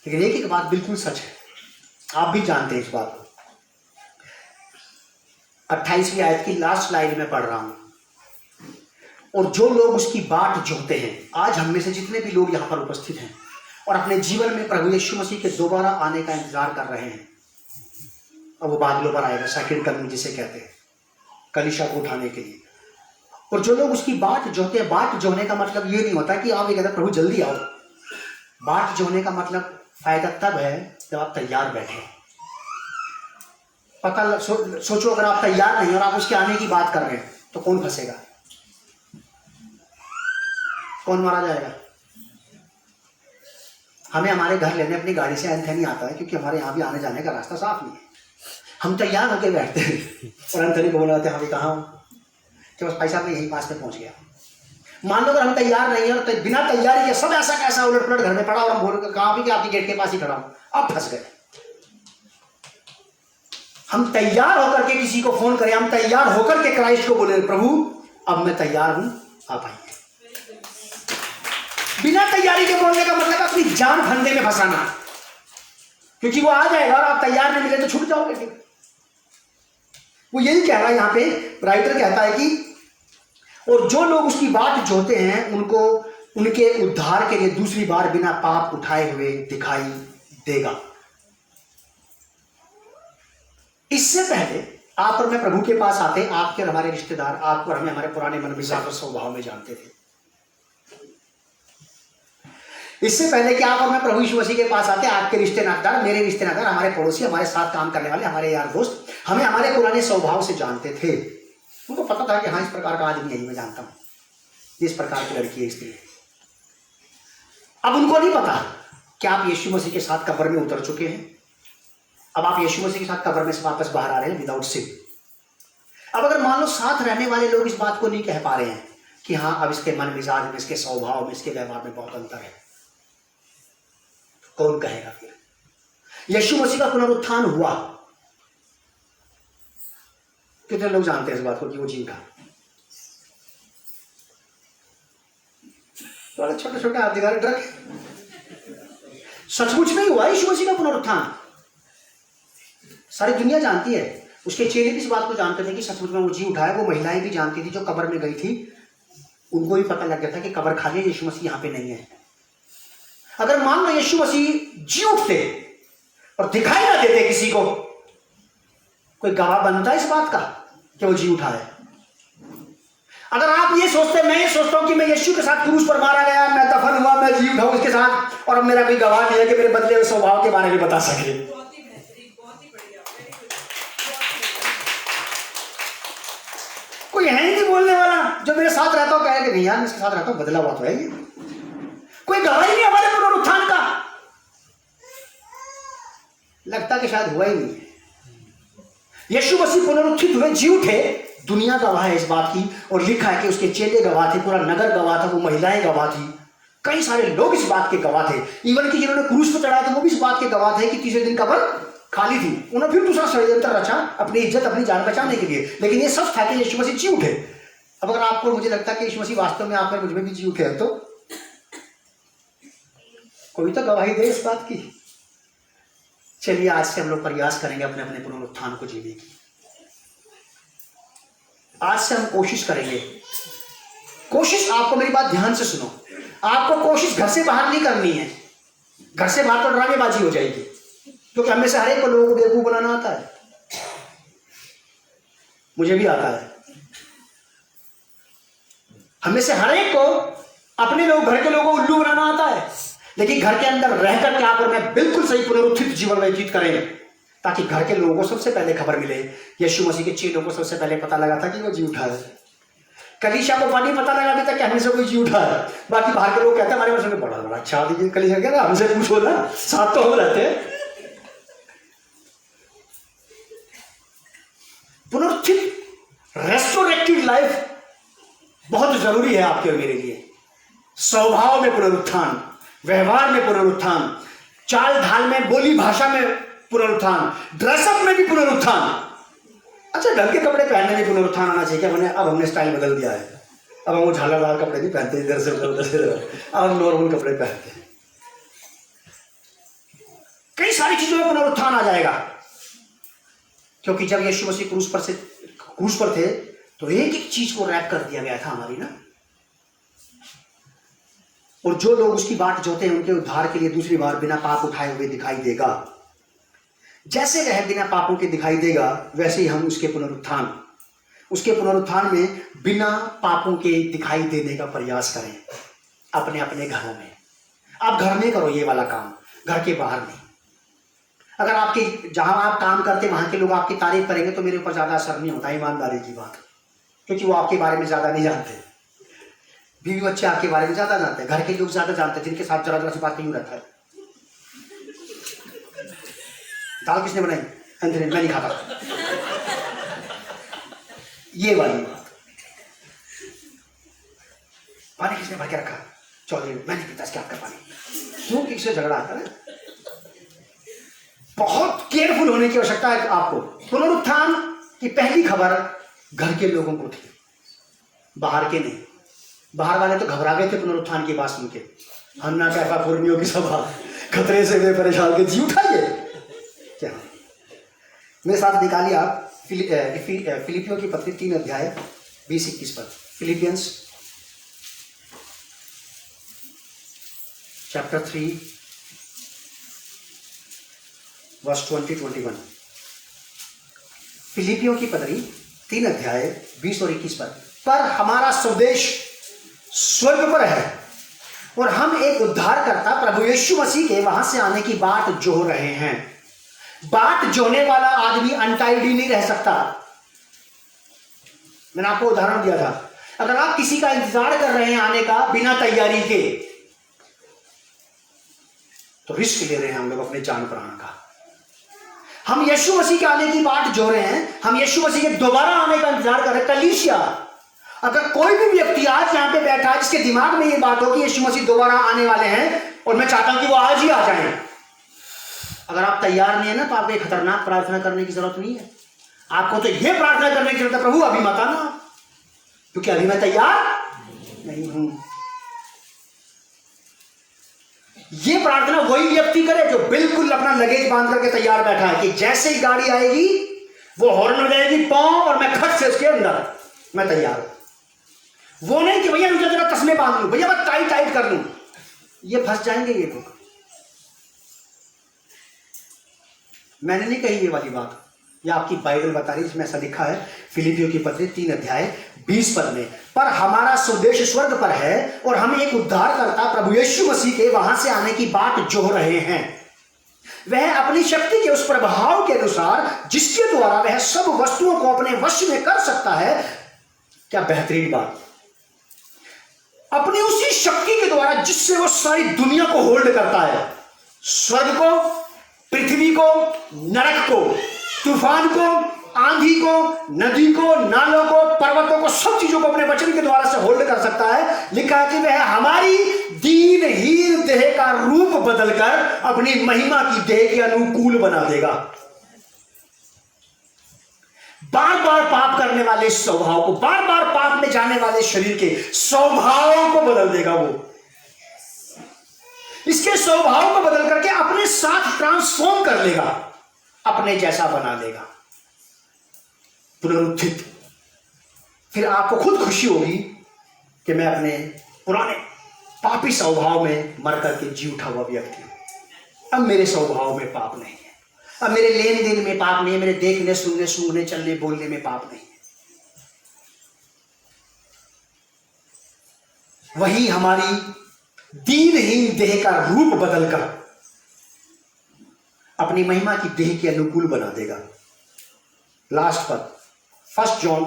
लेकिन एक एक बात बिल्कुल सच है, आप भी जानते हैं इस बात को। 28वीं आयत की लास्ट लाइन में पढ़ रहा हूं, और जो लोग उसकी बाट जोहते हैं, आज हम में से जितने भी लोग यहां पर उपस्थित हैं और अपने जीवन में प्रभु यीशु मसीह के दोबारा आने का इंतजार कर रहे हैं, और वो बादलों पर आएगा, सेकंड कमिंग जिसे कहते हैं, कलीसिया को उठाने के लिए। और जो लोग उसकी बाट जोहते हैं, बाट जोहने का मतलब ये नहीं होता कि आप ये कहते प्रभु जल्दी आओ। बाट जोहने का मतलब फायदा तब है जब आप तैयार बैठे। पता सोचो अगर आप तैयार नहीं और आप उसके आने की बात कर रहे हैं तो कौन फंसेगा, कौन मारा जाएगा? हमें हमारे घर लेने अपनी गाड़ी से एंथनी आता है, क्योंकि हमारे यहाँ भी आने जाने का रास्ता साफ नहीं है। हम तैयार होकर बैठते हैं और एंथनी को बोलाते हैं, हम कहाँ हूँ, कि बस भाई साहब मैं यहीं पास में पहुंच गया। मान लो अगर हम तैयार नहीं है और बिना तैयारी के सब ऐसा कैसा उलट पुलट घर में पड़ा और हम बोल कहा भी कि आपकी गेट के पास ही खड़ा हूं, अब फंस गए। हम तैयार होकर के किसी को फोन करें, हम तैयार होकर के क्राइस्ट को बोले प्रभु अब मैं तैयार हूं, आप आइए। बिना तैयारी के बोलने का मतलब अपनी जान फंदे में फंसाना, क्योंकि वो आ जाएगा और आप तैयार नहीं मिले तो छूट जाओगे। फिर वो यही कह रहा है यहां पे, राइटर कहता है कि और जो लोग उसकी बाट जोहते हैं उनको उनके उद्धार के लिए दूसरी बार बिना पाप उठाए हुए दिखाई देगा। इससे पहले आप और मैं प्रभु के पास आते, आपके और हमारे रिश्तेदार आपको और हमें हमारे पुराने मन मिजाज और स्वभाव में जानते थे। इससे पहले कि आप और मैं प्रभु यीशु मसीह के पास आते, आपके रिश्ते नातेदार, मेरे रिश्ते नातेदार, हमारे पड़ोसी, हमारे साथ काम करने वाले, हमारे यार दोस्त हमें हमारे पुराने स्वभाव से जानते थे। उनको पता था कि हाँ इस प्रकार का आदमी यही मैं जानता हूं, इस प्रकार की लड़की है, स्त्री है। अब उनको नहीं पता कि आप यीशु मसीह के साथ कब्र में उतर चुके हैं। अब आप यीशु मसीह के साथ कब्र में से वापस बाहर आ रहे हैं विदाउट सिन। अब अगर मान लो साथ रहने वाले लोग इस बात को नहीं कह पा रहे हैं कि हाँ अब इसके मन मिजाज में, इसके स्वभाव में, इसके व्यवहार में बहुत अंतर है, तो कौन कहेगा? फिर यीशु मसीह का पुनरुत्थान हुआ, कितने लोग जानते हैं इस बात को कि वो जी उठा? तो छोटे छोटे अधिकारी ट्रक सचमुच में हुआ यीशु मसीह का पुनरुत्थान, सारी दुनिया जानती है। उसके चेले भी इस बात को जानते थे कि सचमुच में वो जी उठा है। वो महिलाएं भी जानती थी जो कब्र में गई थी, उनको भी पता लग गया था कि कब्र खाली है, यीशु मसीह यहां पे नहीं है। अगर मान लो यीशु मसीह जी उठते और दिखाई ना देते किसी को, कोई गवाह बनता है इस बात का कि वो जी उठा है? अगर आप ये सोचते, मैं ये सोचता हूं कि मैं यीशु के साथ क्रूस पर मारा गया, मैं दफन हुआ, मैं जी उठा उसके साथ, और अब मेरा कोई गवाह नहीं है कि मेरे बदले हुए स्वभाव के बारे में बता सके। कोई है ही नहीं बोलने वाला। जो मेरे साथ रहता हो कहे कि नहीं यार, मैं इसके साथ रहता हूं, बदला हुआ तो है ये। कोई गवाही नहीं हमारे पुनरुत्थान का। लगता कि शायद हुआ ही नहीं। यीशु मसीह पुनरुत्थित हुए, जी उठे, दुनिया गवाह है इस बात की, और लिखा है कि उसके चेले गवाह थे, पूरा नगर गवाह था, वो महिलाएं गवाह थी, कई सारे लोग इस बात के गवाह थे। इवन कि जिन्होंने क्रूस पर चढ़ाया था वो भी इस बात के गवाह थे कि तीसरे दिन कब्र खाली थी। उन्होंने फिर दूसरा षड्यंत्र रचा अपनी इज्जत, अपनी जान बचाने के लिए, लेकिन ये सच था कि यीशु मसीह जी उठे। अब अगर आपको, मुझे लगता है कि यीशु मसीह वास्तव में आप मुझ में भी जी उठे हैं, तो कोई तो गवाही दे इस बात की। चलिए आज से हम लोग प्रयास करेंगे अपने अपने पुनरुत्थान को जीने की। आज से हम कोशिश करेंगे। कोशिश, आपको मेरी बात ध्यान से सुनो, आपको कोशिश घर से बाहर नहीं करनी है। घर से बाहर तो ड्रामेबाजी हो जाएगी, क्योंकि हमें से हर एक को लोगों को बेवकूफ बनाना आता है। मुझे भी आता है। हमें से हर एक को अपने लोग, घर के लोगों को उल्लू बनाना आता है, लेकिन घर के अंदर रहकर के आप और मैं बिल्कुल सही पुनरुत्थित जीवन व्यतीत करेंगे, ताकि घर के लोगों को सबसे पहले खबर मिले। यीशु मसीह के चेलों को सबसे पहले पता लगा था कि वो जी उठा है। कलीसिया को नहीं पता लगा अभी तक कि हमें से कोई जी उठा है। बाकी बाहर के लोग कहते हैं हमारे वर्षों में बड़ा बड़ा अच्छा दीजिए, कलीसिया क्या ना, हमसे पूछो ना, साथ तो हम रहते हैं। पुनरुत्थित रेस्टोरेटिव लाइफ बहुत जरूरी है आपके और मेरे लिए। स्वभाव में पुनरुत्थान, व्यवहार में पुनरुत्थान, चाल ढाल में, बोली भाषा में पुनरुत्थान, ड्रेसअप में भी पुनरुत्थान। अच्छा, ढंग के कपड़े पहनने में पुनरुत्थान आना चाहिए। क्या अब हमने स्टाइल बदल दिया है, अब हम वो झालरदार कपड़े नहीं पहनते इधर से उधर से, अब हम नॉर्मल कपड़े पहनते हैं। कई सारी चीजों में पुनरुत्थान आ जाएगा, क्योंकि जब यीशु मसीह क्रूस पर थे तो एक एक चीज को रैप कर दिया गया था हमारी ना। और जो लोग उसकी बाट जोते हैं उनके उद्धार के लिए दूसरी बार बिना पाप उठाए हुए दिखाई देगा। जैसे वह बिना पापों के दिखाई देगा, वैसे ही हम उसके पुनरुत्थान में बिना पापों के दिखाई देने का प्रयास करें अपने अपने घरों में। आप घर में करो ये वाला काम, घर के बाहर नहीं। अगर आपके जहां आप काम करते वहां के लोग आपकी तारीफ करेंगे तो मेरे ऊपर ज्यादा असर नहीं होता, ईमानदारी की बात, क्योंकि वो आपके बारे में ज्यादा नहीं जानते। बीवी बच्चे आपके बारे में ज्यादा जानते हैं, घर के लोग ज्यादा जानते हैं, जिनके साथ जरा जरा सी बात नहीं रहता है। दाल किसने बनाई? अंधेरे, मैं नहीं खाता। ये वाली बात। पानी किसने भर के रखा? चौधरी, मैं नहीं पीता इसके हाथ का पानी। क्यों? किससे झगड़ा आता है? बहुत केयरफुल होने की आवश्यकता है आपको। पुनरुत्थान की पहली खबर घर के लोगों को थी, बाहर के नहीं। बाहर वाले तो घबरा गए थे पुनरुत्थान की बात सुन के। हन्ना कैफा फुर्मियों की सभा, खतरे से वे परेशान के जी उठाइए। क्या मेरे साथ निकालिए आप फिलिपियों की पत्री 3 अध्याय 20-21 पर। Philippians chapter 3 verse 20-21। फिलिपियों की पत्री 3 अध्याय 20 और 21 पर हमारा स्वदेश स्वर्ग पर है और हम एक उद्धारकर्ता प्रभु यीशु मसीह के वहां से आने की बाट जो रहे हैं। बाट जोने वाला आदमी अनटाइडी नहीं रह सकता। मैंने आपको उदाहरण दिया था, अगर आप किसी का इंतजार कर रहे हैं आने का बिना तैयारी के, तो रिस्क ले रहे हैं हम लोग अपने जान प्राण का। हम यीशु मसीह के आने की बाट जो रहे हैं, हम यीशु मसीह के दोबारा आने का इंतजार कर रहे हैं। कलीसिया, अगर कोई भी व्यक्ति आज यहां पे बैठा है जिसके दिमाग में ये बात हो कि यीशु मसीह दोबारा आने वाले हैं और मैं चाहता हूं कि वो आज ही आ जाएं, अगर आप तैयार नहीं है ना, तो आपको एक खतरनाक प्रार्थना करने की जरूरत नहीं है। आपको तो ये प्रार्थना करने की जरूरत है, प्रभु अभी मत आना, क्योंकि अभी मैं तैयार नहीं हूं। ये प्रार्थना वही व्यक्ति करे जो बिल्कुल अपना लगेज बांध करके तैयार बैठा है कि जैसे ही गाड़ी आएगी वो हॉर्न हो जाएगी पांव और मैं खट से उसके अंदर मैं तैयार हूं। वो नहीं कि भैया मुझे जरा तस्मे बांध लूं, भैया मैं टाइट कर लूं। ये फंस जाएंगे ये लोग। मैंने नहीं कही ये वाली बात, ये आपकी बाइबल बता रही है, इसमें ऐसा लिखा है फिलिपियों की पत्री 3 अध्याय 20 पद में, पर हमारा स्वदेश स्वर्ग पर है और हम एक उद्धारकर्ता प्रभु यीशु मसीह के वहां से आने की बाट जो रहे हैं। वह अपनी शक्ति के उस प्रभाव के अनुसार जिसके द्वारा वह सब वस्तुओं को अपने वश में कर सकता है, क्या बेहतरीन बात। अपनी उसी शक्ति के द्वारा जिससे वो सारी दुनिया को होल्ड करता है, स्वर्ग को, पृथ्वी को, नरक को, तूफान को, आंधी को, नदी को, नालों को, पर्वतों को, सब चीजों को अपने वचन के द्वारा से होल्ड कर सकता है। लिखा है कि वह हमारी दीनहीन देह का रूप बदलकर अपनी महिमा की देह के अनुकूल बना देगा। बार बार पाप करने वाले स्वभाव को, बार बार पाप में जाने वाले शरीर के स्वभावों को बदल देगा। वो इसके स्वभाव को बदल करके अपने साथ ट्रांसफॉर्म कर लेगा, अपने जैसा बना देगा, पुनरुत्थित। फिर आपको खुद खुशी होगी कि मैं अपने पुराने पापी स्वभाव में मर करके जी उठा हुआ व्यक्ति हूं। अब मेरे स्वभाव में पाप नहीं है, अब मेरे लेन देन में पाप नहीं है, मेरे देखने, सुनने, सूंघने, चलने, बोलने में पाप नहीं है। वही हमारी दीनहीन देह का रूप बदलकर अपनी महिमा की देह के अनुकूल बना देगा। लास्ट पद 1 जॉन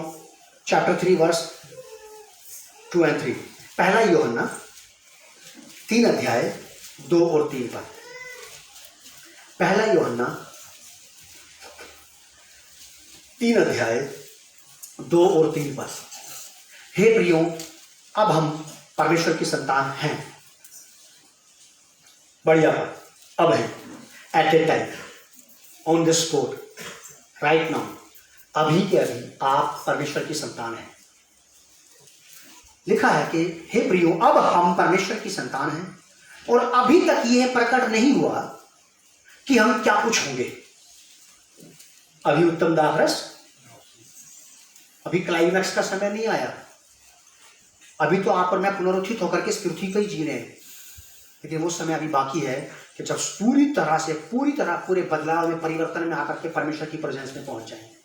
चैप्टर 3 वर्स 2 और 3। पहला यूहन्ना 3 अध्याय 2 और 3 पद। पहला यूहन्ना 3 अध्याय 2 और 3 पद। हे प्रियो, अब हम परमेश्वर की संतान हैं। बढ़िया पद, अब है, at a time, on the spot, right now, अभी के अभी आप परमेश्वर की संतान हैं। लिखा है कि हे प्रियो, अब हम परमेश्वर की संतान हैं और अभी तक यह प्रकट नहीं हुआ कि हम क्या कुछ होंगे। अभी उत्तम दाखरस, अभी क्लाइमैक्स का समय नहीं आया। अभी तो आप और मैं पुनरुत्थित होकर के इस पृथ्वी पर ही जी रहे हैं, लेकिन वो समय अभी बाकी है कि जब पूरी तरह पूरे बदलाव में, परिवर्तन में आकर के परमेश्वर की प्रेजेंस में पहुंच जाएंगे।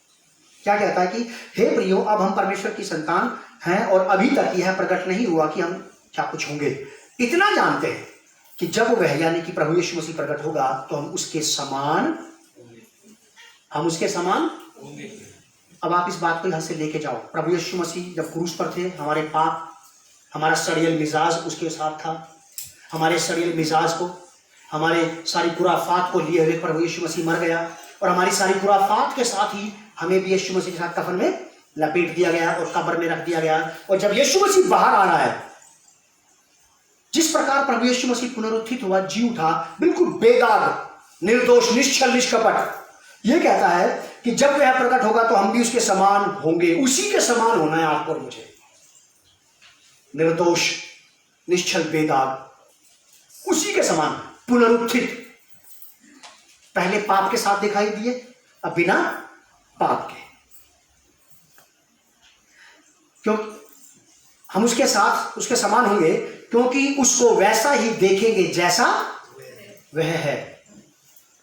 क्या कहता है कि हे प्रियो, अब हम परमेश्वर की संतान हैं और अभी तक यह प्रकट नहीं हुआ कि हम क्या कुछ होंगे। इतना जानते हैं कि जब वह, यानी कि प्रभु यीशु मसीह प्रकट होगा तो हम उसके समान होंगे। अब आप इस बात को यहां से लेके जाओ। प्रभु यीशु मसीह जब क्रूस पर थे, हमारे पाप, हमारा सड़ियल मिजाज उसके साथ था। हमारे सड़ियल मिजाज को, हमारे सारी खुराफात को लिए हुए प्रभु यीशु मसीह मर गया और हमारी सारी खुराफात के साथ ही हमें भी यीशु मसीह के साथ कफन में लपेट दिया गया और कब्र में रख दिया गया। और जब यीशु मसीह बाहर आ रहा है, जिस प्रकार प्रभु यीशु मसीह पुनरुत्थित हुआ, जी उठा, बिल्कुल बेदाग, निर्दोष, निश्चल, निष्कपट, यह कहता है कि जब वह प्रकट होगा तो हम भी उसके समान होंगे। उसी के समान होना है आपको और मुझे, निर्दोष, निश्चल, बेदाग, उसी के समान पुनरुत्थित। पहले पाप के साथ दिखाई दिए, अब बिना पाप के। क्यों हम उसके साथ, उसके समान होंगे? क्योंकि उसको वैसा ही देखेंगे जैसा वह है,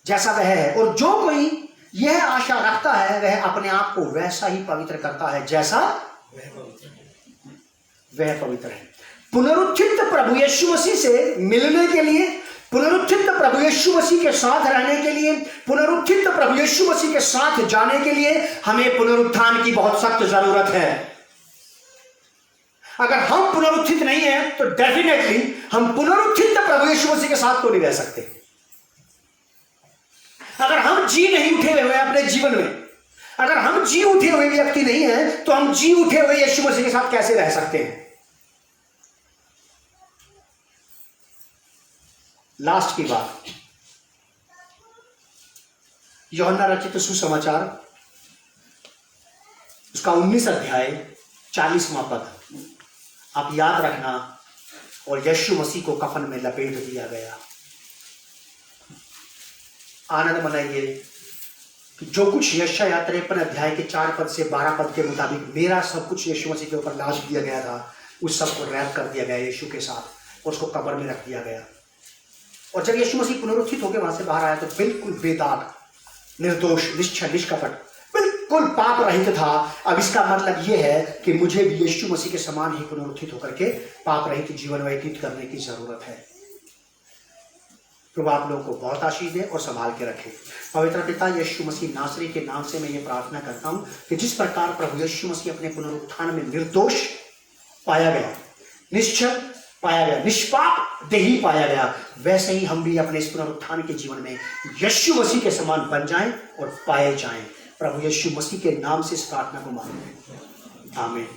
जैसा वह है। और जो कोई यह आशा रखता है वह अपने आप को वैसा ही पवित्र करता है जैसा वह पवित्र है। पुनरुत्थित प्रभु यीशु मसीह से मिलने के लिए, पुनरुत्थित प्रभु यीशु मसीह के साथ रहने के लिए, पुनरुत्थित प्रभु यीशु मसीह के साथ जाने के लिए हमें पुनरुत्थान की बहुत सख्त जरूरत है। अगर हम पुनरुत्थित नहीं हैं तो डेफिनेटली हम पुनरुत्थित प्रभु यीशु मसीह के साथ तो नहीं रह सकते। अगर हम जी नहीं उठे हुए अपने जीवन में, अगर हम जी उठे हुए व्यक्ति नहीं हैं तो हम जी उठे हुए यीशु मसीह के साथ कैसे रह सकते हैं? लास्ट की बात, यूहन्ना रचित सुसमाचार उसका 19 अध्याय 40वां पद आप याद रखना। और यीशु मसीह को कफन में लपेट दिया गया। आनंद मनाइए कि जो कुछ यशायाह 53 अध्याय के 4 पद से 12 पद के मुताबिक मेरा सब कुछ यीशु मसीह के ऊपर लाद दिया गया था, उस सब को रैप कर दिया गया यीशु के साथ और उसको कब्र में रख दिया गया। और जब यीशु मसीह पुनरुत्थित होकर वहां से बाहर आया तो बिल्कुल बेदाग, निर्दोष, निश्चल, निष्कपट, बिल्कुल पाप रहित था। अब इसका मतलब यह है कि मुझे भी यीशु मसीह के समान ही पुनरुत्थित होकर के पाप रहित जीवन व्यतीत करने की जरूरत है। प्रभु आप लोगों को बहुत आशीष दे और संभाल के रखे। पवित्र पिता यीशु मसीह नासरी के नाम से मैं ये प्रार्थना करता हूँ कि जिस प्रकार प्रभु यीशु मसीह अपने पुनरुत्थान में निर्दोष पाया गया, निश्चल पाया गया, निष्पाप देही पाया गया, वैसे ही हम भी अपने इस पुनरुत्थान के जीवन में यीशु मसीह के समान बन जाएं और पाए जाएं। प्रभु यीशु मसीह के नाम से इस प्रार्थना को मांगते हैं, आमीन।